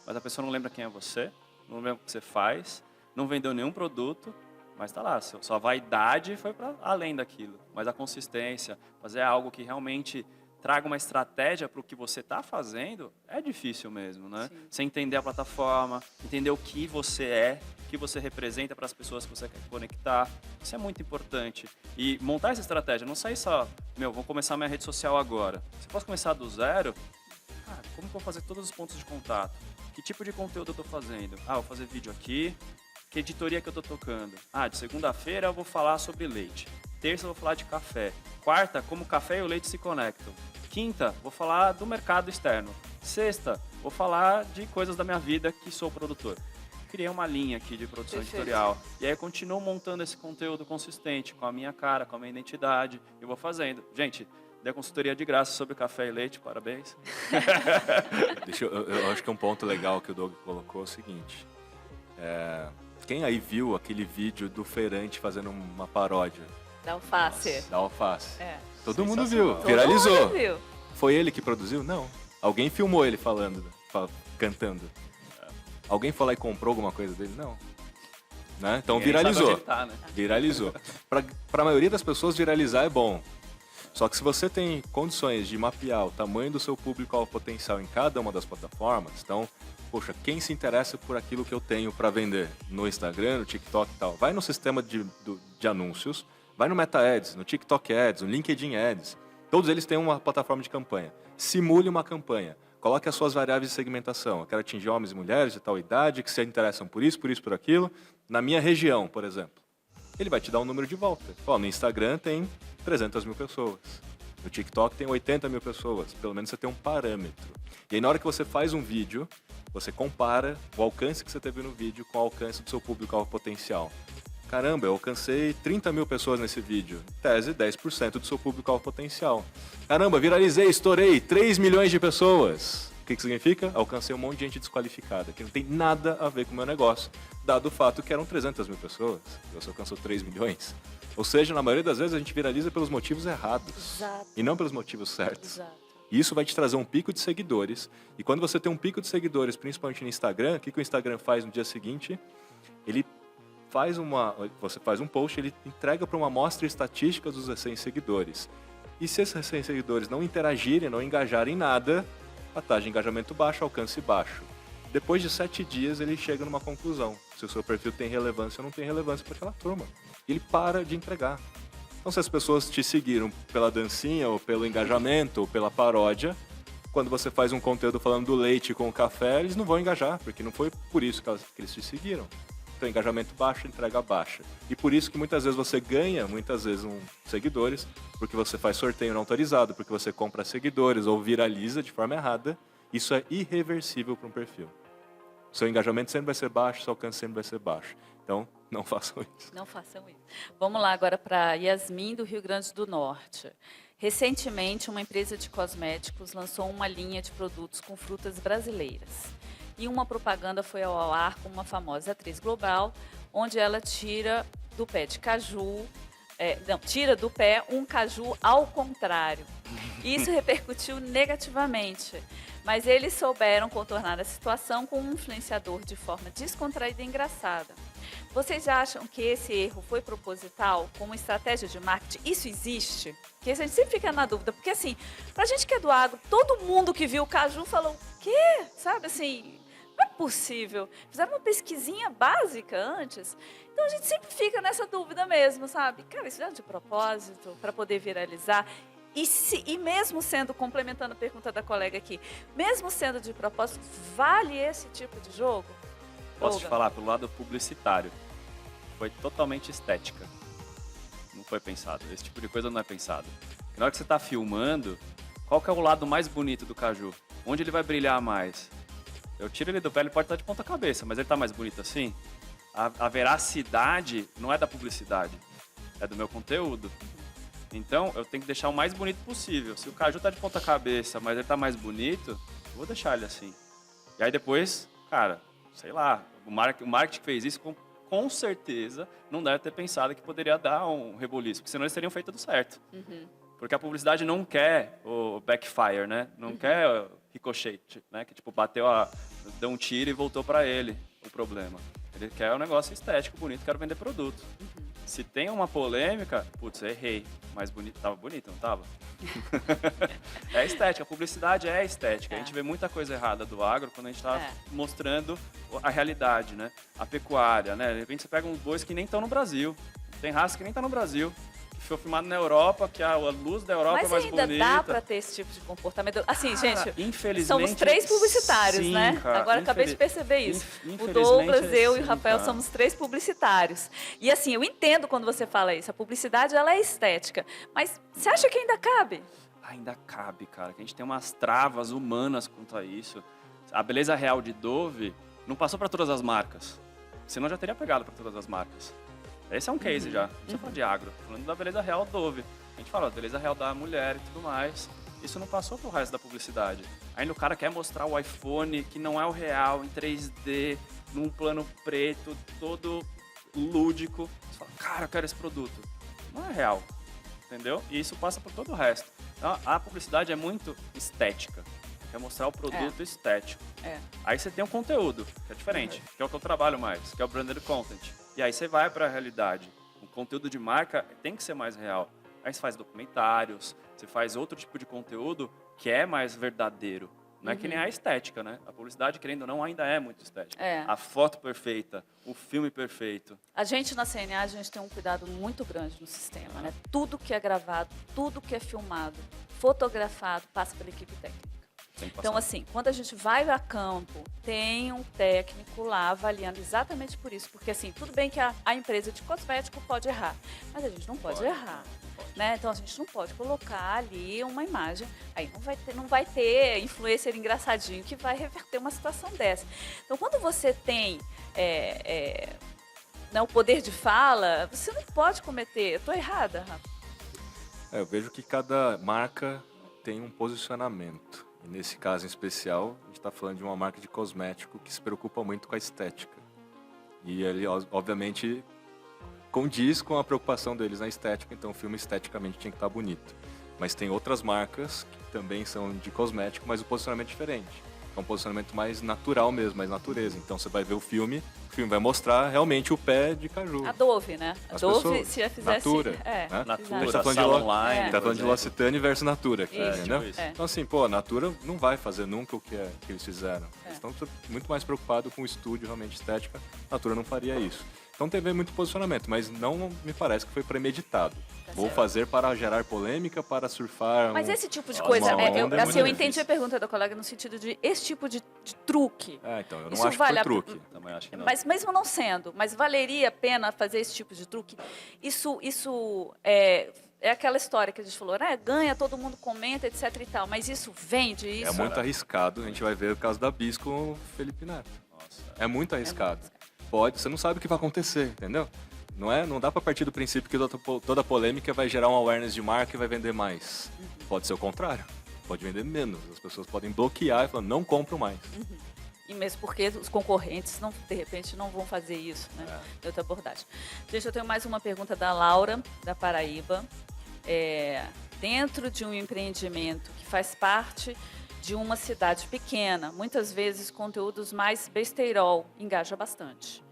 mas a pessoa não lembra quem é você, não lembra o que você faz, não vendeu nenhum produto, mas tá lá, sua vaidade foi para além daquilo. Mas a consistência, fazer algo que realmente traga uma estratégia para o que você está fazendo, é difícil mesmo, né? Sim. Você entender a plataforma, entender o que você é, o que você representa para as pessoas que você quer conectar, isso é muito importante. E montar essa estratégia, não sair só, vou começar minha rede social agora. Você pode começar do zero, como que eu vou fazer todos os pontos de contato? Que tipo de conteúdo eu estou fazendo? Vou fazer vídeo aqui. Que editoria que eu estou tocando? De segunda-feira eu vou falar sobre leite. Terça eu vou falar de café. Quarta, como o café e o leite se conectam. Quinta, vou falar do mercado externo. Sexta, vou falar de coisas da minha vida que sou produtor. Criei uma linha aqui de produção editorial. E aí eu continuo montando esse conteúdo consistente, com a minha cara, com a minha identidade. Eu vou fazendo. Gente, dei consultoria de graça sobre café e leite, parabéns. Eu acho que um ponto legal que o Doug colocou é o seguinte. Quem aí viu aquele vídeo do feirante fazendo uma paródia? Da alface. Da alface. Todo mundo Sensacional. viu, viralizou. Todo mundo viu. Foi ele que produziu? Não. Alguém filmou ele cantando. Alguém foi lá e comprou alguma coisa dele? Não. Né? Então Ninguém sabe viralizou. onde tá, né? Viralizou. Para a maioria das pessoas, viralizar é bom. Só que se você tem condições de mapear o tamanho do seu público-alvo potencial em cada uma das plataformas, então, poxa, quem se interessa por aquilo que eu tenho para vender no Instagram, no TikTok e tal, vai no sistema de anúncios, vai no Meta Ads, no TikTok Ads, no LinkedIn Ads. Todos eles têm uma plataforma de campanha. Simule uma campanha. Coloque as suas variáveis de segmentação. Eu quero atingir homens e mulheres de tal idade que se interessam por isso, por aquilo. Na minha região, por exemplo. Ele vai te dar um número de volta. No Instagram tem 300 mil pessoas. No TikTok tem 80 mil pessoas. Pelo menos você tem um parâmetro. E aí na hora que você faz um vídeo, você compara o alcance que você teve no vídeo com o alcance do seu público-alvo potencial. Caramba, eu alcancei 30 mil pessoas nesse vídeo. Tese, 10% do seu público-alvo potencial. Caramba, viralizei, estourei 3 milhões de pessoas. O que significa? Alcancei um monte de gente desqualificada, que não tem nada a ver com o meu negócio, dado o fato que eram 300 mil pessoas, e você alcançou 3 milhões. Ou seja, na maioria das vezes a gente viraliza pelos motivos errados. Exato. E não pelos motivos certos. Exato. E isso vai te trazer um pico de seguidores. E quando você tem um pico de seguidores, principalmente no Instagram, o que o Instagram faz no dia seguinte? Você faz um post, ele entrega para uma amostra estatística dos recém-seguidores. E se esses recém-seguidores não interagirem, não engajarem em nada, a taxa de engajamento baixa, alcance baixo. Depois de 7 dias, ele chega numa conclusão. Se o seu perfil tem relevância ou não tem relevância para aquela turma. E ele para de entregar. Então, se as pessoas te seguiram pela dancinha, ou pelo engajamento, ou pela paródia, quando você faz um conteúdo falando do leite com o café, eles não vão engajar, porque não foi por isso que eles te seguiram. Então, engajamento baixo, entrega baixa. E por isso que muitas vezes você ganha, seguidores, porque você faz sorteio não autorizado, porque você compra seguidores ou viraliza de forma errada. Isso é irreversível para um perfil. Seu engajamento sempre vai ser baixo, seu alcance sempre vai ser baixo. Então, não façam isso. Não façam isso. Vamos lá agora para Yasmin, do Rio Grande do Norte. Recentemente, uma empresa de cosméticos lançou uma linha de produtos com frutas brasileiras. E uma propaganda foi ao ar com uma famosa atriz global, onde ela tira do pé de caju, tira do pé um caju ao contrário. Isso repercutiu negativamente, mas eles souberam contornar a situação com um influenciador de forma descontraída e engraçada. Vocês acham que esse erro foi proposital, como estratégia de marketing? Isso existe? Porque a gente sempre fica na dúvida, porque assim, pra gente que é do agro, todo mundo que viu o caju falou, o quê? Sabe assim, não é possível. Fizeram uma pesquisinha básica antes. Então a gente sempre fica nessa dúvida mesmo, sabe? Cara, isso é de propósito, para poder viralizar. E mesmo sendo, complementando a pergunta da colega aqui, mesmo sendo de propósito, vale esse tipo de jogo? Posso te falar, pelo lado publicitário, foi totalmente estética. Não foi pensado. Esse tipo de coisa não é pensado. Na hora que você está filmando, qual que é o lado mais bonito do caju? Onde ele vai brilhar mais? Eu tiro ele do pé, ele pode estar de ponta cabeça, mas ele está mais bonito assim? A veracidade não é da publicidade, é do meu conteúdo. Então, eu tenho que deixar o mais bonito possível. Se o caju está de ponta cabeça, mas ele está mais bonito, eu vou deixar ele assim. E aí depois, cara, sei lá, o marketing que fez isso com certeza não deve ter pensado que poderia dar um reboliço, porque senão eles teriam feito tudo certo. Uhum. Porque a publicidade não quer o backfire, né? Não quer o ricochete, né? Que tipo, deu um tiro e voltou para ele o problema. Ele quer um negócio estético, bonito, quero vender produto. Se tem uma polêmica, putz, eu errei. Mas bonito, tava bonito, não tava? É estética, a publicidade é estética. A gente vê muita coisa errada do agro quando a gente está mostrando a realidade, né? A pecuária, né? De repente você pega uns bois que nem estão no Brasil. Tem raça que nem está no Brasil. Que foi filmado na Europa, que a luz da Europa é mais bonita. Mas ainda dá para ter esse tipo de comportamento. Assim, Cara, gente, infelizmente, somos 3 publicitários, sim, né? cara, Agora acabei de perceber isso. O infelizmente Douglas, é eu e o assim, Rafael cara. somos 3 publicitários. E assim, eu entendo quando você fala isso. A publicidade, ela é estética. Mas você acha que ainda cabe? Ainda cabe, cara, que a gente tem umas travas humanas quanto a isso. A beleza real de Dove não passou para todas as marcas. Senão já teria pegado para todas as marcas. Esse é um case já. Não precisa falar de agro. Falando da beleza real Dove. A gente fala da beleza real da mulher e tudo mais. Isso não passou pro resto da publicidade. Ainda o cara quer mostrar o iPhone que não é o real, em 3D, num plano preto, todo lúdico. Você fala, cara, eu quero esse produto. Não é real. Entendeu? E isso passa por todo o resto. Então, a publicidade é muito estética. Quer mostrar o produto estético. Aí você tem um conteúdo, que é diferente, que é o que eu trabalho mais, que é o branded content. E aí você vai para a realidade. O conteúdo de marca tem que ser mais real. Aí você faz documentários, você faz outro tipo de conteúdo que é mais verdadeiro. Não é que nem a estética, né? A publicidade, querendo ou não, ainda é muito estética. A foto perfeita, o filme perfeito. A gente na CNA, a gente tem um cuidado muito grande no sistema, né? Tudo que é gravado, tudo que é filmado, fotografado, passa pela equipe técnica. Então, assim, quando a gente vai a campo, tem um técnico lá avaliando exatamente por isso. Porque, assim, tudo bem que a empresa de cosmético pode errar, mas a gente não pode errar. Né? Então, a gente não pode colocar ali uma imagem. Aí não vai ter influencer engraçadinho que vai reverter uma situação dessa. Então, quando você tem né, o poder de fala, você não pode cometer. Eu estou errada, Rafa? Eu vejo que cada marca tem um posicionamento. E nesse caso em especial, a gente está falando de uma marca de cosmético que se preocupa muito com a estética. E ele, obviamente, condiz com a preocupação deles na estética, então o filme esteticamente tinha que estar bonito. Mas tem outras marcas que também são de cosmético, mas o posicionamento é diferente. É um posicionamento mais natural mesmo, mais natureza. Então você vai ver o filme vai mostrar realmente o pé de caju. A Dove, né? A Dove, pessoas, se já fizesse... Natura. Né? Natura, A gente tá falando Sala de Online. Tá falando de L'Occitane versus Natura. Aqui, Isso, entendeu? tipo isso. Então assim, pô, a Natura não vai fazer nunca o que eles fizeram. Eles estão muito mais preocupados com o estúdio realmente estética. A Natura não faria isso. Então teve muito posicionamento, mas não me parece que foi premeditado. Vou fazer para gerar polêmica, para surfar. Mas esse tipo de coisa, eu entendi a pergunta da colega no sentido de esse tipo de truque. Então, eu não Isso acho que vale foi truque. Também acho que não. Mas mesmo não sendo, mas valeria a pena fazer esse tipo de truque? Isso é aquela história que a gente falou, né? Ganha, todo mundo comenta, etc e tal. Mas isso vende, isso... É muito arriscado. A gente vai ver o caso da Bis com o Felipe Neto. Nossa. É muito arriscado. Você não sabe o que vai acontecer, entendeu? Não dá para partir do princípio que toda polêmica vai gerar um awareness de marca e vai vender mais. Pode ser o contrário. Pode vender menos. As pessoas podem bloquear e falar, não compro mais. E mesmo porque os concorrentes, de repente, não vão fazer isso, né? De outra abordagem. Gente, eu tenho mais uma pergunta da Laura, da Paraíba. Dentro de um empreendimento que faz parte de uma cidade pequena, muitas vezes conteúdos mais besteirol engaja bastante.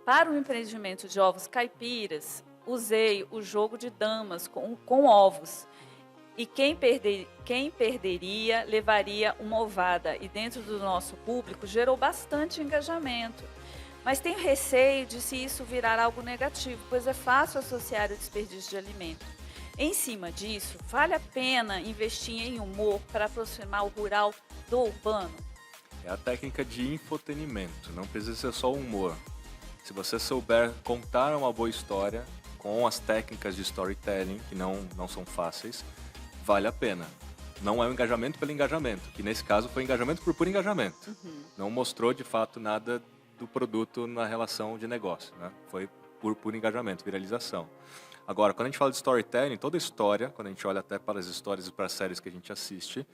Para o empreendimento de ovos caipiras, usei o jogo de damas com ovos. E quem perderia levaria uma ovada. E dentro do nosso público gerou bastante engajamento. Mas tenho receio de se isso virar algo negativo, pois é fácil associar o desperdício de alimento. Em cima disso, vale a pena investir em humor para aproximar o rural do urbano? É a técnica de infotenimento, não precisa ser só humor. Se você souber contar uma boa história com as técnicas de storytelling, que não são fáceis, vale a pena. Não é um engajamento pelo engajamento, que nesse caso foi engajamento por puro engajamento. Não mostrou de fato nada do produto na relação de negócio, né? Foi por puro engajamento, viralização. Agora, quando a gente fala de storytelling, toda história, quando a gente olha até para as histórias e para as séries que a gente assiste,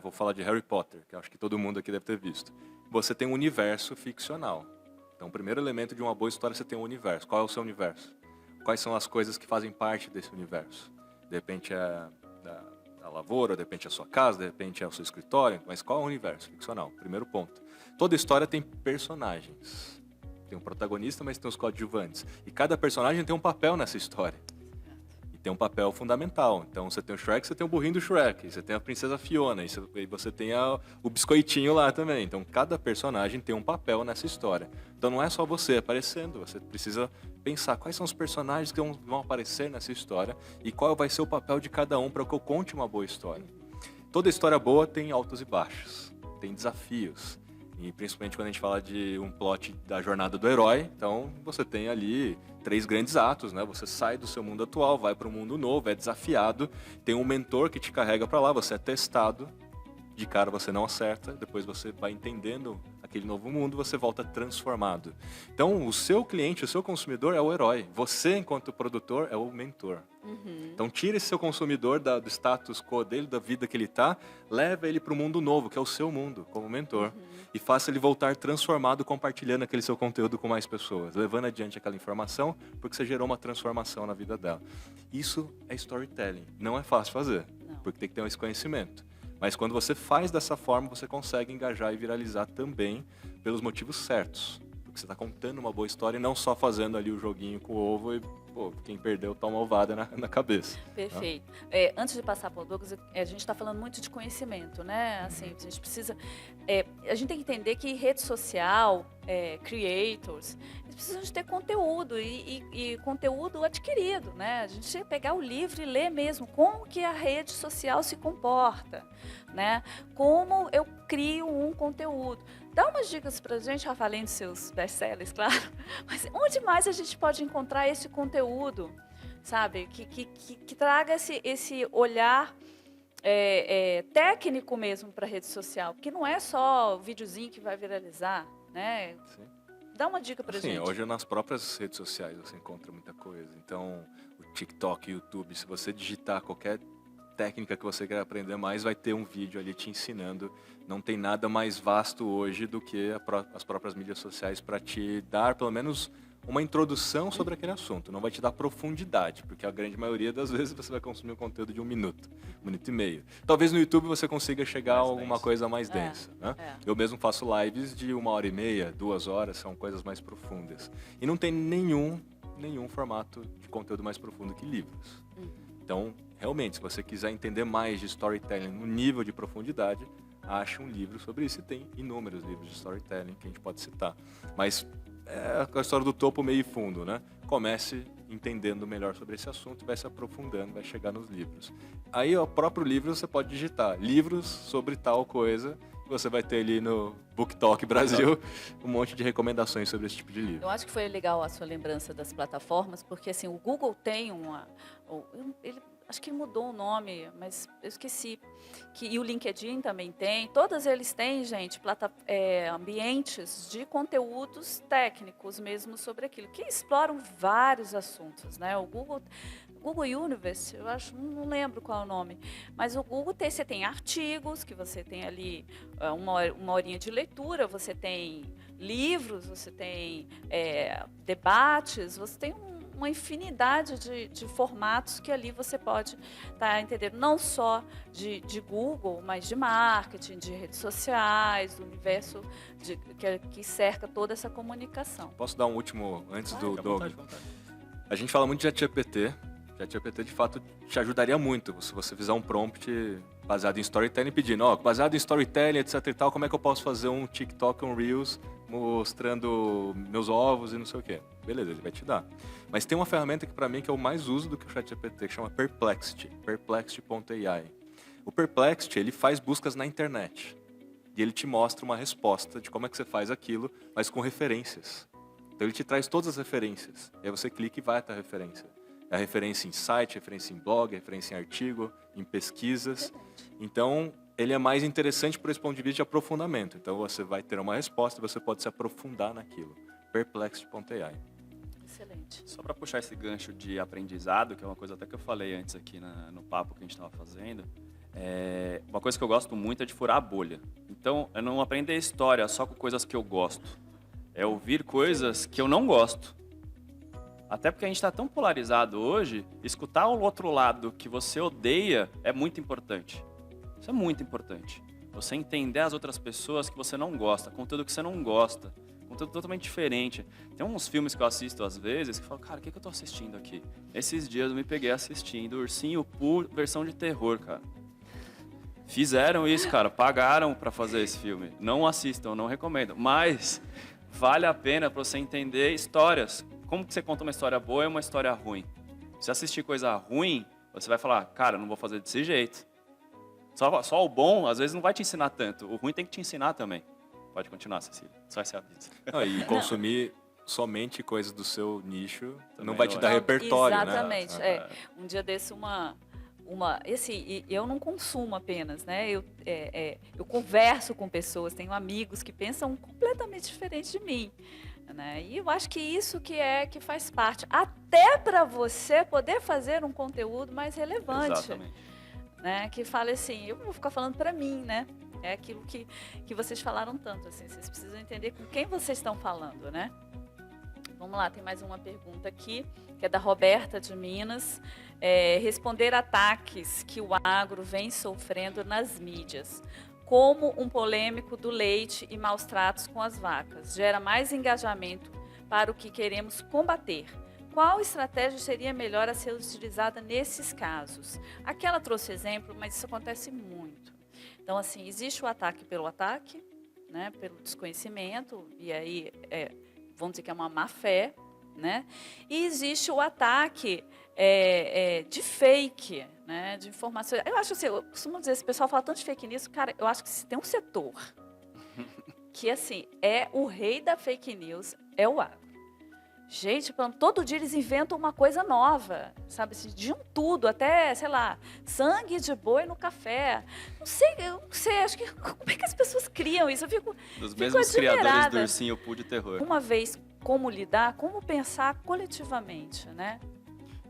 vou falar de Harry Potter, que eu acho que todo mundo aqui deve ter visto. Você tem um universo ficcional. Então, o primeiro elemento de uma boa história, você tem um universo. Qual é o seu universo? Quais são as coisas que fazem parte desse universo? De repente é a lavoura, de repente é a sua casa, de repente é o seu escritório, mas qual é o universo ficcional? Primeiro ponto. Toda história tem personagens. Tem um protagonista, mas tem os coadjuvantes. E cada personagem tem um papel nessa história. E tem um papel fundamental. Então você tem o Shrek, você tem o burrinho do Shrek, você tem a princesa Fiona, e você tem o biscoitinho lá também. Então cada personagem tem um papel nessa história. Então não é só você aparecendo, você precisa pensar quais são os personagens que vão aparecer nessa história e qual vai ser o papel de cada um para que eu conte uma boa história. Toda história boa tem altos e baixos, tem desafios. E principalmente quando a gente fala de um plot da jornada do herói, então você tem ali 3 grandes atos, né? Você sai do seu mundo atual, vai para um mundo novo, é desafiado, tem um mentor que te carrega para lá, você é testado, de cara você não acerta, depois você vai entendendo aquele novo mundo, você volta transformado. Então o seu cliente, o seu consumidor é o herói, você enquanto produtor é o mentor. Então tira esse seu consumidor do status quo dele, da vida que ele está, leva ele para o mundo novo, que é o seu mundo, como mentor, e faça ele voltar transformado, compartilhando aquele seu conteúdo com mais pessoas, levando adiante aquela informação, porque você gerou uma transformação na vida dela. Isso é storytelling, não é fácil fazer, porque tem que ter esse conhecimento. Mas quando você faz dessa forma, você consegue engajar e viralizar também pelos motivos certos. Porque você está contando uma boa história e não só fazendo ali o joguinho com o ovo e quem perdeu toma ovada na cabeça. Perfeito. Antes de passar para o Douglas, a gente está falando muito de conhecimento, né? Assim, a gente precisa... a gente tem que entender que rede social, creators, eles precisam de ter conteúdo e conteúdo adquirido, né? A gente pegar o livro e ler mesmo como que a rede social se comporta, né? Como eu crio um conteúdo. Dá umas dicas para a gente, Rafa, além dos seus best-sellers, claro, mas onde mais a gente pode encontrar esse conteúdo, sabe? Que traga esse olhar técnico mesmo para a rede social, porque não é só o videozinho que vai viralizar, né? Sim. Dá uma dica para a gente. Hoje nas próprias redes sociais você encontra muita coisa. Então, o TikTok, o YouTube, se você digitar qualquer técnica que você quer aprender mais, vai ter um vídeo ali te ensinando. Não tem nada mais vasto hoje do que as próprias mídias sociais para te dar, pelo menos, uma introdução sobre aquele assunto. Não vai te dar profundidade, porque a grande maioria das vezes você vai consumir um conteúdo de 1 minuto e meio. Talvez no YouTube você consiga chegar a alguma coisa mais densa. Né? Eu mesmo faço lives de 1h30, 2 horas, são coisas mais profundas. E não tem nenhum formato de conteúdo mais profundo que livros. Então, realmente, se você quiser entender mais de storytelling no nível de profundidade, ache um livro sobre isso. E tem inúmeros livros de storytelling que a gente pode citar. Mas é a história do topo, meio e fundo, né? Comece entendendo melhor sobre esse assunto, vai se aprofundando, vai chegar nos livros. Aí, o próprio livro, você pode digitar livros sobre tal coisa, e você vai ter ali no BookTok Brasil um monte de recomendações sobre esse tipo de livro. Eu acho que foi legal a sua lembrança das plataformas, porque assim, o Google tem acho que mudou o nome, mas eu esqueci. E o LinkedIn também tem. Todos eles têm, gente, ambientes de conteúdos técnicos mesmo sobre aquilo, que exploram vários assuntos, né? O Google Universe, eu acho, não lembro qual é o nome, mas o Google você tem artigos, que você tem ali uma horinha de leitura, você tem livros, você tem debates, você tem uma infinidade de formatos que ali você pode estar entendendo, não só de Google, mas de marketing, de redes sociais, do universo que cerca toda essa comunicação. Posso dar um último antes do Doug? A gente fala muito de ChatGPT. ChatGPT, de fato, te ajudaria muito se você fizer um prompt baseado em storytelling, pedindo, baseado em storytelling, etc e tal, como é que eu posso fazer um TikTok, um Reels, mostrando meus ovos e não sei o quê. Beleza, ele vai te dar. Mas tem uma ferramenta que, para mim, que eu mais uso do que o ChatGPT, que chama Perplexity, perplexity.ai. O Perplexity, ele faz buscas na internet. E ele te mostra uma resposta de como é que você faz aquilo, mas com referências. Então, ele te traz todas as referências. E aí você clica e vai até a referência. É a referência em site, referência em blog, referência em artigo, em pesquisas. Então, ele é mais interessante por esse ponto de vista de aprofundamento. Então, você vai ter uma resposta e você pode se aprofundar naquilo. Perplexity.ai. Excelente. Só para puxar esse gancho de aprendizado, que é uma coisa até que eu falei antes aqui no papo que a gente estava fazendo, uma coisa que eu gosto muito é de furar a bolha. Então, eu não aprender história só com coisas que eu gosto. É ouvir coisas que eu não gosto. Até porque a gente está tão polarizado hoje, escutar o outro lado que você odeia é muito importante. Isso é muito importante. Você entender as outras pessoas que você não gosta, conteúdo que você não gosta, conteúdo totalmente diferente. Tem uns filmes que eu assisto às vezes que eu falo, cara, o que eu tô assistindo aqui? Esses dias eu me peguei assistindo Ursinho Pooh versão de terror, cara. Fizeram isso, cara, pagaram pra fazer esse filme. Não assistam, não recomendo. Mas vale a pena pra você entender histórias. Como que você conta uma história boa e uma história ruim? Se assistir coisa ruim, você vai falar, cara, não vou fazer desse jeito. Só o bom, às vezes, não vai te ensinar tanto. O ruim tem que te ensinar também. Pode continuar, Cecília. Só esse aviso. E consumir somente coisas do seu nicho Também não vai te não dar é. repertório, Exatamente. né? Um dia desse, eu não consumo apenas, né? Eu converso com pessoas, tenho amigos que pensam completamente diferente de mim. Né? E eu acho que isso que faz parte. Até para você poder fazer um conteúdo mais relevante. Exatamente. Né, que fale assim, eu vou ficar falando para mim, né? É aquilo que vocês falaram tanto, assim, vocês precisam entender com quem vocês estão falando, né? Vamos lá, tem mais uma pergunta aqui, que é da Roberta de Minas. Responder ataques que o agro vem sofrendo nas mídias, como um polêmico do leite e maus tratos com as vacas, gera mais engajamento para o que queremos combater. Qual estratégia seria melhor a ser utilizada nesses casos? Aqui ela trouxe exemplo, mas isso acontece muito. Então, assim, existe o ataque pelo ataque, né, pelo desconhecimento, e aí vamos dizer que é uma má fé, né? E existe o ataque de fake, né, de informações. Eu acho assim, eu costumo dizer, esse pessoal fala tanto de fake news, cara, eu acho que se tem um setor que, assim, é o rei da fake news, é o agro. Gente, todo dia eles inventam uma coisa nova, sabe? Assim, de um tudo, até, sei lá, sangue de boi no café. Eu não sei, acho que como é que as pessoas criam isso? Eu fico Dos mesmos criadores admirada. do Ursinho Pooh de terror. Uma vez, como lidar, como pensar coletivamente, né?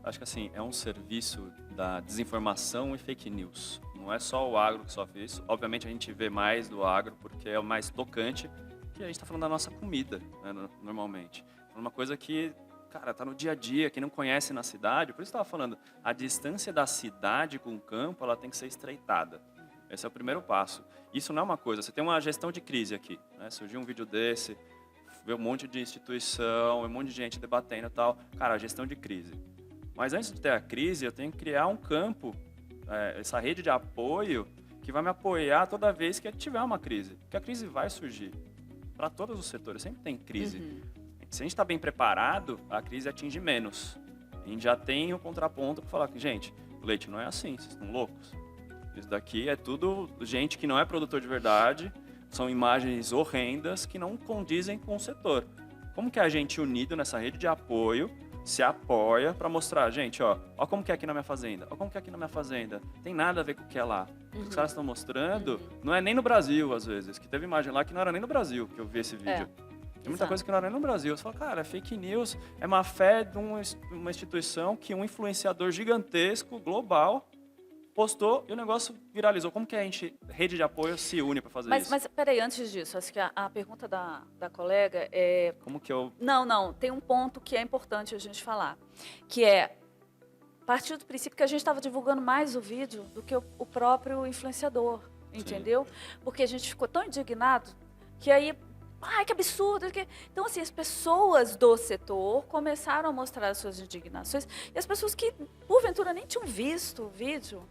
Acho que assim, é um serviço da desinformação e fake news. Não é só o agro que sofre isso. Obviamente a gente vê mais do agro porque é o mais tocante, que a gente está falando da nossa comida, né, normalmente. Uma coisa que, cara, tá no dia a dia, quem não conhece na cidade, por isso eu estava falando, a distância da cidade com o campo, ela tem que ser estreitada. Esse é o primeiro passo. Isso não é uma coisa, você tem uma gestão de crise aqui, né? Surgiu um vídeo desse, vê um monte de instituição, um monte de gente debatendo e tal. Cara, a gestão de crise. Mas antes de ter a crise, eu tenho que criar um campo, essa rede de apoio, que vai me apoiar toda vez que tiver uma crise. Porque a crise vai surgir. Para todos os setores, sempre tem crise. Uhum. Se a gente está bem preparado, a crise atinge menos. A gente já tem o contraponto para falar que, gente, o leite não é assim, vocês estão loucos. Isso daqui é tudo gente que não é produtor de verdade, são imagens horrendas que não condizem com o setor. Como que a gente unido nessa rede de apoio se apoia para mostrar, gente, ó como que é aqui na minha fazenda, ó como que é aqui na minha fazenda, tem nada a ver com o que é lá. O que os caras estão mostrando não é nem no Brasil, às vezes, que teve imagem lá que não era nem no Brasil que eu vi esse vídeo. Tem muita coisa que não era nem no Brasil. Você fala, cara, é fake news, é má fé de uma instituição que um influenciador gigantesco, global, postou e o negócio viralizou. Como que a rede de apoio se une para fazer isso? Mas peraí, antes disso, acho que a pergunta da colega é... Como que eu... Não, tem um ponto que é importante a gente falar, que é partir do princípio que a gente estava divulgando mais o vídeo do que o próprio influenciador, entendeu? Porque a gente ficou tão indignado que aí... Ai, que absurdo! Então, assim, as pessoas do setor começaram a mostrar as suas indignações e as pessoas que, porventura, nem tinham visto o vídeo,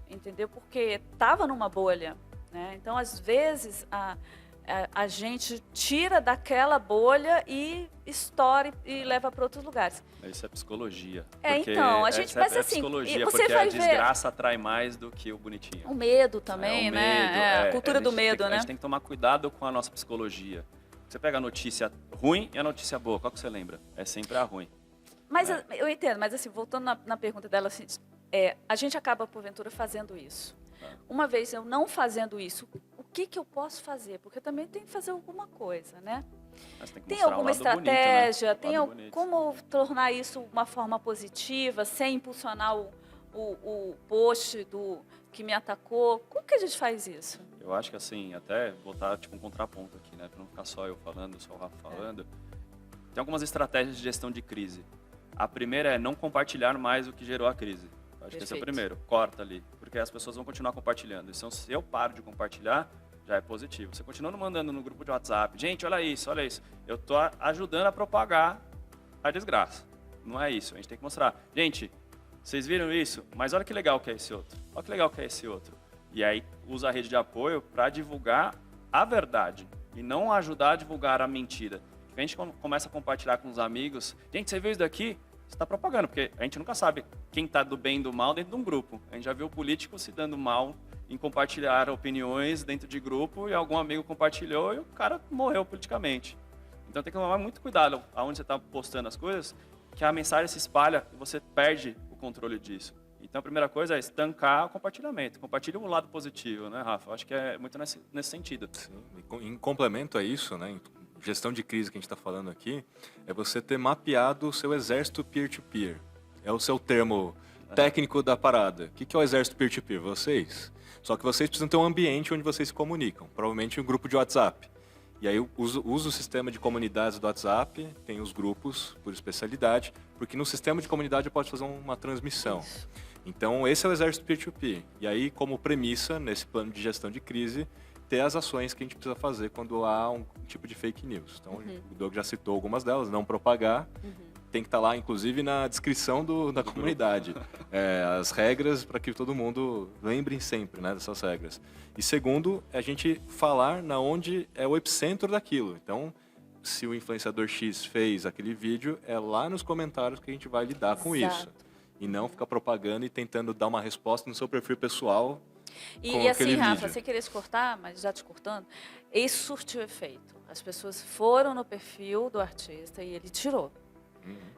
entendeu? Porque estava numa bolha, né? Então, às vezes, a gente tira daquela bolha e estoura e leva para outros lugares. Isso é psicologia. Então, a gente... Mas, assim, psicologia, você porque vai a desgraça atrai mais do que o bonitinho. O medo também, o né? medo, A cultura do medo, né? A gente tem que tomar cuidado com a nossa psicologia. Você pega a notícia ruim e a notícia boa, qual que você lembra? É sempre a ruim. Mas eu entendo, mas assim, voltando na pergunta dela, assim, a gente acaba, porventura, fazendo isso. Uma vez eu não fazendo isso, o que eu posso fazer? Porque eu também tenho que fazer alguma coisa, né? Mas tem que Tem mostrar alguma o lado bonito, né? estratégia? O lado bonito. Como tornar isso uma forma positiva, sem impulsionar o post que me atacou? Como que a gente faz isso? Eu acho que assim, até botar tipo um contraponto aqui, né? Para não ficar só eu falando, só o Rafa falando. Tem algumas estratégias de gestão de crise. A primeira é não compartilhar mais o que gerou a crise. Acho que esse é o primeiro. Corta ali. Porque as pessoas vão continuar compartilhando. Então, se eu paro de compartilhar, já é positivo. Você continua mandando no grupo de WhatsApp, gente, olha isso, olha isso. Eu estou ajudando a propagar a desgraça. Não é isso, a gente tem que mostrar. Gente, vocês viram isso? Mas olha que legal que é esse outro. Olha que legal que é esse outro. E aí usa a rede de apoio para divulgar a verdade e não ajudar a divulgar a mentira. Porque a gente começa a compartilhar com os amigos, gente, você viu isso daqui? Você está propagando, porque a gente nunca sabe quem está do bem e do mal dentro de um grupo. A gente já viu político se dando mal em compartilhar opiniões dentro de grupo e algum amigo compartilhou e o cara morreu politicamente. Então tem que tomar muito cuidado aonde você está postando as coisas, que a mensagem se espalha e você perde o controle disso. Então a primeira coisa é estancar o compartilhamento. Compartilhe um lado positivo, né, Rafa? Eu acho que é muito nesse sentido. Sim. Em complemento a isso, né, em gestão de crise que a gente está falando aqui, é você ter mapeado o seu exército peer-to-peer. É o seu termo técnico da parada. O que é o exército peer-to-peer? Vocês. Só que vocês precisam ter um ambiente onde vocês se comunicam. Provavelmente um grupo de WhatsApp. E aí eu uso o sistema de comunidades do WhatsApp, tem os grupos por especialidade, porque no sistema de comunidade eu posso fazer uma transmissão. Isso. Então esse é o exército peer-to-peer. E aí, como premissa, nesse plano de gestão de crise, ter as ações que a gente precisa fazer quando há um tipo de fake news. Então o Doug já citou algumas delas, não propagar. Tem que estar lá, inclusive, na descrição da comunidade. As regras, para que todo mundo lembre sempre, né, dessas regras. E segundo, a gente falar na onde é o epicentro daquilo. Então, se o influenciador X fez aquele vídeo, é lá nos comentários que a gente vai lidar com isso. E não ficar propagando e tentando dar uma resposta no seu perfil pessoal. E assim, Rafa, vídeo. sem querer te cortar, mas já te cortando, isso surtiu efeito. As pessoas foram no perfil do artista e ele tirou.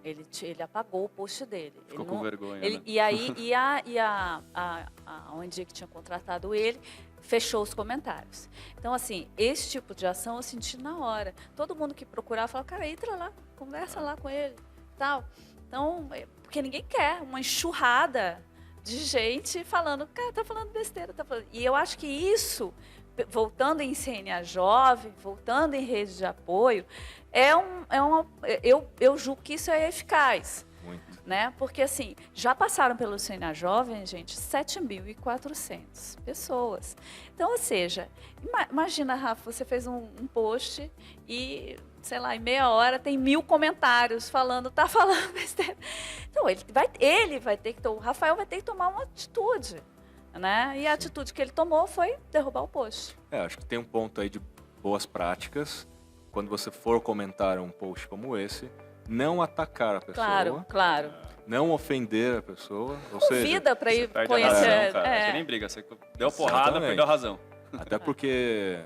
Ele apagou o post dele. Ficou Ele com não, vergonha, ele, né? E aí, a ONG que tinha contratado ele fechou os comentários. Então, assim, esse tipo de ação eu senti na hora. Todo mundo que procurava falava, cara, entra lá, conversa lá com ele, tal. Então, porque ninguém quer uma enxurrada de gente falando, cara, tá falando besteira, tá falando. E eu acho que isso, voltando em CNA Jovem, voltando em rede de apoio, eu julgo que isso é eficaz. Muito. Né? Porque, assim, já passaram pelo CNA Jovem, gente, 7.400 pessoas. Então, ou seja, imagina, Rafa, você fez um post e, sei lá, em meia hora tem 1.000 comentários falando, tá falando besteira. Então, ele vai ter que, o Rafael vai ter que tomar uma atitude, né? E a atitude que ele tomou foi derrubar o post. Acho que tem um ponto aí de boas práticas. Quando você for comentar um post como esse, não atacar a pessoa. Claro. Não ofender a pessoa. Ou Convida para ir Perde conhecer. a razão, cara. Você nem briga, você deu porrada, Exatamente. perdeu a razão. Até porque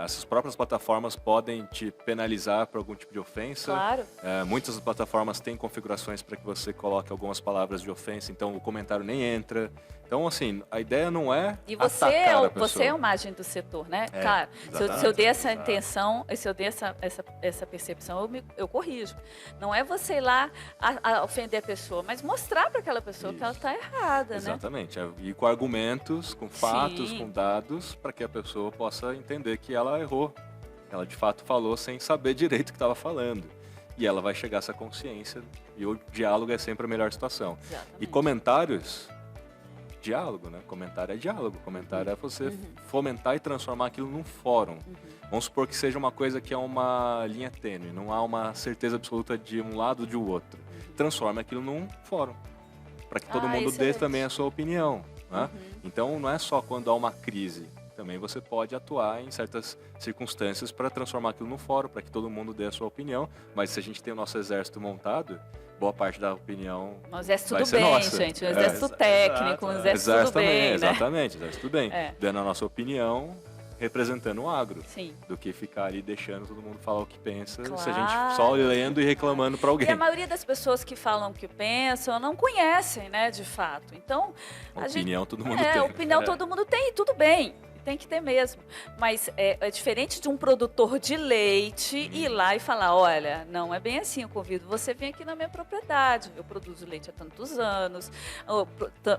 essas próprias plataformas podem te penalizar por algum tipo de ofensa. Claro. Muitas plataformas têm configurações para que você coloque algumas palavras de ofensa, então o comentário nem entra. Então, assim, a ideia não é E você atacar a pessoa. você é o margem do setor, né? Cara, se eu dei essa intenção, se eu dei essa percepção, eu corrijo. Não é você ir lá a ofender a pessoa, mas mostrar para aquela pessoa que ela está errada, Exatamente. E com argumentos, com fatos, Sim. com dados, para que a pessoa possa entender que ela errou. Ela, de fato, falou sem saber direito o que estava falando. E ela vai chegar a essa consciência. E o diálogo é sempre a melhor situação. Exatamente. E comentários... diálogo, né? Comentário é diálogo. Comentário é você fomentar e transformar aquilo num fórum. Vamos supor que seja uma coisa que é uma linha tênue, não há uma certeza absoluta de um lado ou de outro. Transforma aquilo num fórum, para que todo mundo dê excelente. também a sua opinião. Né? Então, não é só quando há uma crise. Também você pode atuar em certas circunstâncias para transformar aquilo num fórum, para que todo mundo dê a sua opinião. Mas se a gente tem o nosso exército montado, boa parte da opinião Um exército vai do ser bem, nossa. gente. Um exército Exato, técnico, um exército do bem, né? Exatamente, exército do bem. É. Dando a nossa opinião, representando o agro. Sim. Do que ficar ali deixando todo mundo falar o que pensa, se a Claro. gente só lendo e reclamando para E alguém. a maioria das pessoas que falam o que pensam não conhecem, né, de fato. Então, Opinião todo mundo tem. opinião todo mundo tem, e tudo bem. Tem que ter mesmo. Mas é diferente de um produtor de leite ir lá e falar, olha, não é bem assim, eu convido você vir aqui na minha propriedade. Eu produzo leite há tantos anos,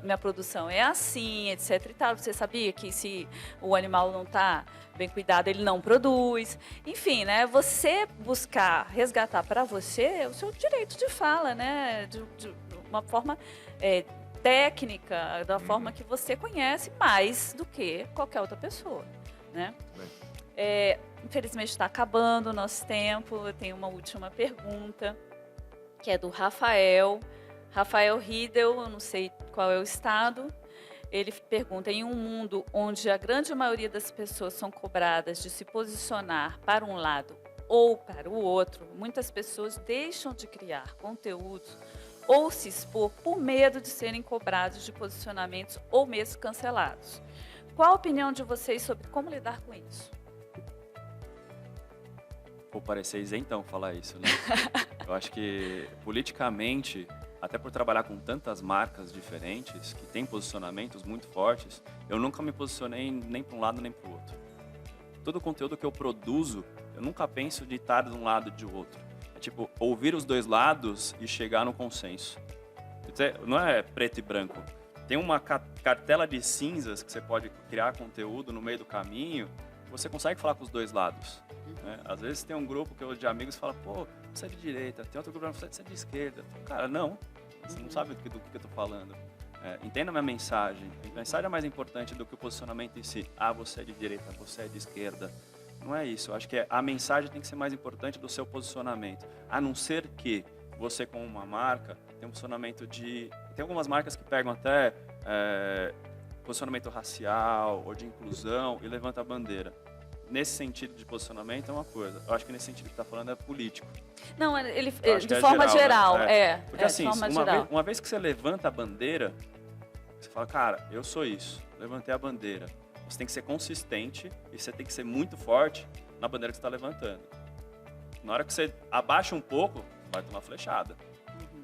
minha produção é assim, etc e tal. Você sabia que se o animal não está bem cuidado, ele não produz. Enfim, né? Você buscar resgatar para você é o seu direito de fala, né? De uma forma técnica, da forma que você conhece mais do que qualquer outra pessoa. né? Bem. Infelizmente está acabando o nosso tempo. Eu tenho uma última pergunta, que é do Rafael. Rafael Riedel, eu não sei qual é o estado. Ele pergunta: em um mundo onde a grande maioria das pessoas são cobradas de se posicionar para um lado ou para o outro, muitas pessoas deixam de criar conteúdo ou se expor por medo de serem cobrados de posicionamentos ou mesmo cancelados. Qual a opinião de vocês sobre como lidar com isso? Vou parecer isentão falar isso, né? Eu acho que, politicamente, até por trabalhar com tantas marcas diferentes, que têm posicionamentos muito fortes, eu nunca me posicionei nem para um lado nem para o outro. Todo o conteúdo que eu produzo, eu nunca penso de estar de um lado ou de outro. É tipo, ouvir os dois lados e chegar no consenso. Não é preto e branco. Tem uma cartela de cinzas que você pode criar conteúdo no meio do caminho, você consegue falar com os dois lados. Né? Às vezes tem um grupo de amigos que fala, pô, você é de direita, tem outro grupo que fala, você é de esquerda. Cara, não, você não sabe do que eu estou falando. Entenda a minha mensagem. A mensagem é mais importante do que o posicionamento em si. Ah, você é de direita, você é de esquerda. Não é isso. Eu acho que a mensagem tem que ser mais importante do seu posicionamento. A não ser que você, como uma marca, tem um posicionamento de... Tem algumas marcas que pegam até posicionamento racial ou de inclusão e levanta a bandeira. Nesse sentido de posicionamento é uma coisa. Eu acho que nesse sentido que está falando é político. Não, ele de forma geral. Né? Porque assim, geral. Uma vez que você levanta a bandeira, você fala, cara, eu sou isso. Levantei a bandeira. Você tem que ser consistente e você tem que ser muito forte na bandeira que você está levantando. Na hora que você abaixa um pouco, vai tomar flechada.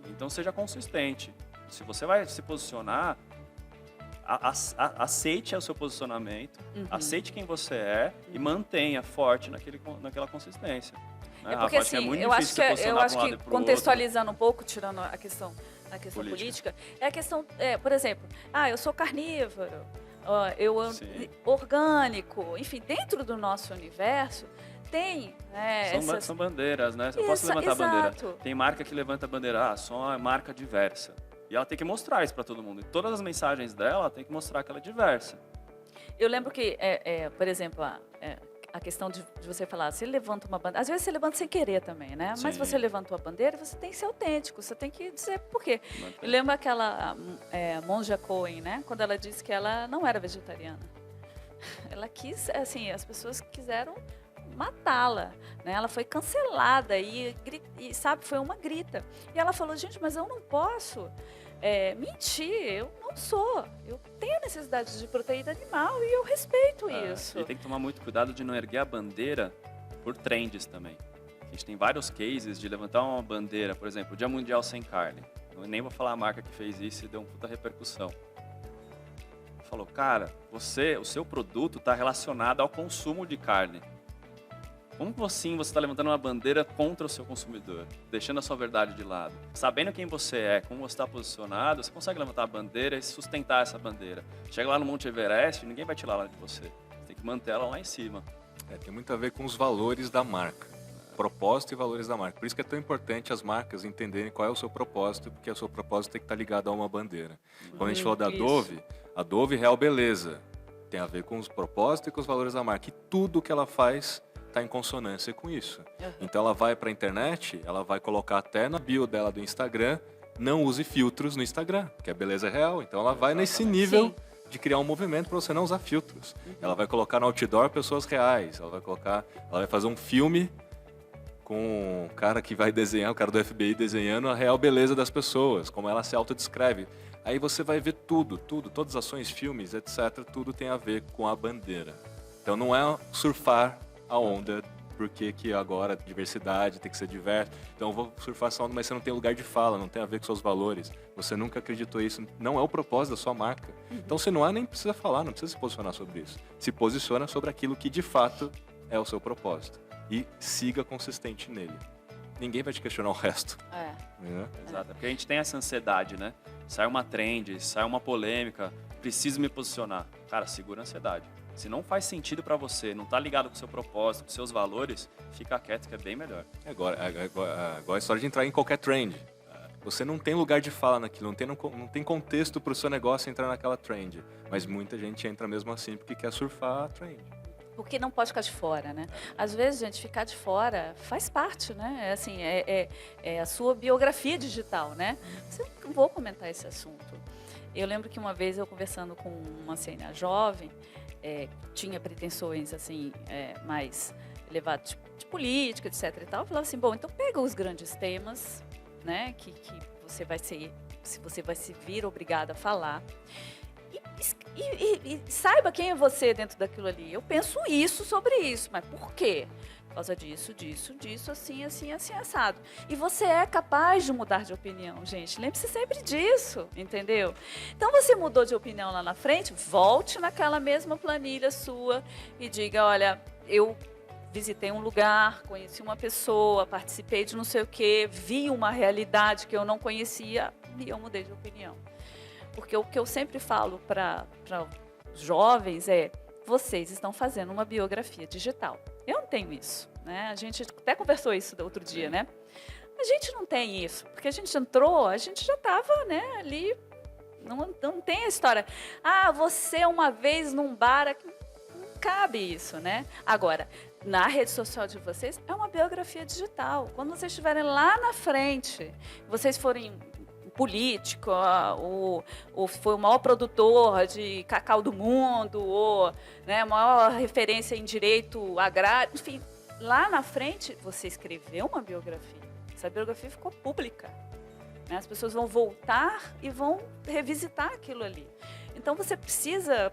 Então seja consistente. Se você vai se posicionar, aceite o seu posicionamento, aceite quem você é e mantenha forte naquela consistência. Né, porque Rafa? assim, eu acho que contextualizando um pouco, tirando a questão política, é a questão, por exemplo, eu sou carnívoro, orgânico, enfim, dentro do nosso universo tem são bandeiras, né? Eu posso levantar a bandeira. Tem marca que levanta a bandeira, só é marca diversa. E ela tem que mostrar isso para todo mundo. E todas as mensagens dela tem que mostrar que ela é diversa. Eu lembro que, por exemplo, a questão de você falar, você levanta uma bandeira, às vezes você levanta sem querer também, né? Sim. Mas você levantou a bandeira, você tem que ser autêntico, você tem que dizer por quê. Eu lembro aquela Monja Coen, né? Quando ela disse que ela não era vegetariana. Ela quis, assim, as pessoas quiseram matá-la, né? Ela foi cancelada e, sabe, foi uma grita. E ela falou, gente, mas eu não posso mentir, eu não sou. Eu tenho necessidade de proteína animal e eu respeito isso. E tem que tomar muito cuidado de não erguer a bandeira por trends também. A gente tem vários cases de levantar uma bandeira, por exemplo, o Dia Mundial Sem Carne. Eu nem vou falar a marca que fez isso e deu uma puta repercussão. Falou, cara, o seu produto está relacionado ao consumo de carne. Como assim você está levantando uma bandeira contra o seu consumidor, deixando a sua verdade de lado? Sabendo quem você é, como você está posicionado, você consegue levantar a bandeira e sustentar essa bandeira. Chega lá no Monte Everest, ninguém vai tirar ela de você. Você tem que manter ela lá em cima. Tem muito a ver com os valores da marca. Propósito e valores da marca. Por isso que é tão importante as marcas entenderem qual é o seu propósito, porque o seu propósito tem que estar ligado a uma bandeira. Quando a gente falou da Dove, a Dove Real Beleza tem a ver com os propósitos e com os valores da marca. E tudo que ela faz está em consonância com isso. Então ela vai para a internet, ela vai colocar até na bio dela do Instagram, não use filtros no Instagram, que é beleza real. Então ela vai nesse nível de criar um movimento para você não usar filtros. Ela vai colocar no outdoor pessoas reais, ela vai fazer um filme com o cara que vai desenhar, o cara do FBI desenhando a real beleza das pessoas, como ela se autodescreve. Aí você vai ver tudo, todas as ações, filmes, etc., tudo tem a ver com a bandeira. Então não é surfar a onda, porque que agora diversidade tem que ser diverso. Então eu vou surfar essa onda, mas você não tem lugar de fala, não tem a ver com seus valores. Você nunca acreditou isso, não é o propósito da sua marca. Então você nem precisa falar, não precisa se posicionar sobre isso. Se posiciona sobre aquilo que de fato é o seu propósito. E siga consistente nele. Ninguém vai te questionar o resto. Exato, porque a gente tem essa ansiedade, né? Sai uma trend, sai uma polêmica, preciso me posicionar. Cara, segura a ansiedade. Se não faz sentido pra você, não tá ligado com o seu propósito, com seus valores, fica quieto que é bem melhor. Agora a história de entrar em qualquer trend. Você não tem lugar de fala naquilo, não tem contexto pro seu negócio entrar naquela trend. Mas muita gente entra mesmo assim porque quer surfar a trend. Porque não pode ficar de fora, né? Às vezes, gente, ficar de fora faz parte, né? É assim, é a sua biografia digital, né? Eu não vou comentar esse assunto. Eu lembro que uma vez eu conversando com uma CNA jovem, tinha pretensões assim mais elevadas de política, etc. E tal. Eu falava assim, bom, então pega os grandes temas, né? Que você vai se vir obrigada a falar. E saiba quem é você dentro daquilo ali. Eu penso isso sobre isso, mas por quê? Por causa disso, assim, assado. E você é capaz de mudar de opinião, gente. Lembre-se sempre disso, entendeu? Então, você mudou de opinião lá na frente, volte naquela mesma planilha sua e diga, olha, eu visitei um lugar, conheci uma pessoa, participei de não sei o quê, vi uma realidade que eu não conhecia e eu mudei de opinião. Porque o que eu sempre falo para os jovens vocês estão fazendo uma biografia digital. Eu não tenho isso, né? A gente até conversou isso do outro dia, né? A gente não tem isso, porque a gente entrou, a gente já estava, né, ali, não tem a história. Você uma vez num bar, não cabe isso, né? Agora, na rede social de vocês, é uma biografia digital. Quando vocês estiverem lá na frente, vocês forem político, ou foi o maior produtor de cacau do mundo, ou a maior referência em direito agrário, enfim, lá na frente você escreveu uma biografia. Essa biografia ficou pública. Né? As pessoas vão voltar e vão revisitar aquilo ali. Então você precisa,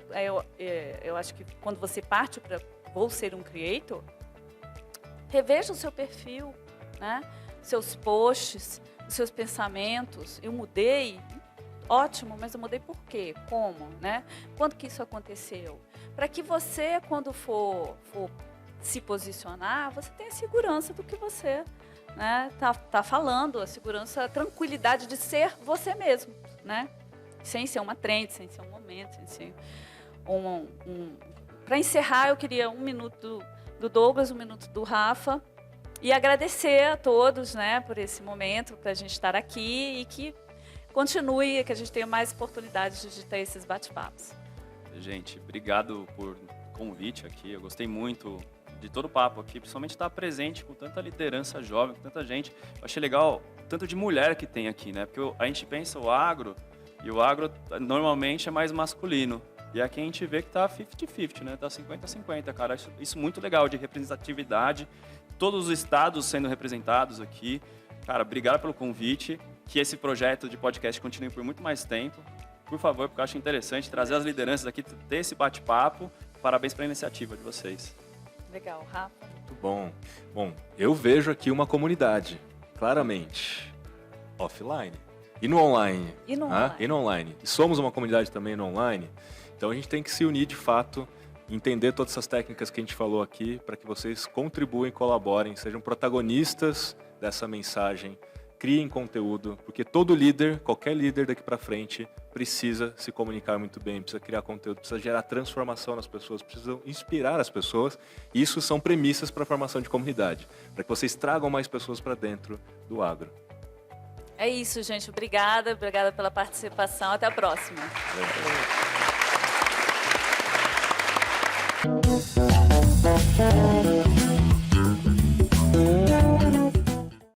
eu acho que quando você parte para vou ser um creator, reveja o seu perfil, né? Seus posts, os seus pensamentos. Eu mudei, ótimo, mas eu mudei por quê? Como? Né? Quando que isso aconteceu? Para que você, quando for se posicionar, você tenha segurança do que você tá falando, a segurança, a tranquilidade de ser você mesmo, né? Sem ser uma trend, sem ser um momento, sem ser Para encerrar, eu queria 1 minuto do Douglas, 1 minuto do Rafa, e agradecer a todos, né, por esse momento, para a gente estar aqui e que continue, que a gente tenha mais oportunidades de ter esses bate-papos. Gente, obrigado por convite aqui. Eu gostei muito de todo o papo aqui, principalmente estar presente com tanta liderança jovem, com tanta gente. Eu achei legal tanto de mulher que tem aqui, né? Porque a gente pensa o agro, e o agro normalmente é mais masculino. E aqui a gente vê que tá 50-50, né? Tá 50-50, cara. Isso muito legal, de representatividade. Todos os estados sendo representados aqui. Cara, obrigado pelo convite. Que esse projeto de podcast continue por muito mais tempo. Por favor, porque eu acho interessante trazer as lideranças aqui, ter esse bate-papo. Parabéns pela iniciativa de vocês. Legal, Rafa. Muito bom. Bom, eu vejo aqui uma comunidade, claramente, offline. E no online. E no online. E somos uma comunidade também no online. Então a gente tem que se unir de fato, entender todas essas técnicas que a gente falou aqui, para que vocês contribuem, colaborem, sejam protagonistas dessa mensagem, criem conteúdo, porque todo líder, qualquer líder daqui para frente, precisa se comunicar muito bem, precisa criar conteúdo, precisa gerar transformação nas pessoas, precisa inspirar as pessoas. E isso são premissas para a formação de comunidade, para que vocês tragam mais pessoas para dentro do agro. É isso, gente. Obrigada pela participação. Até a próxima. Valeu.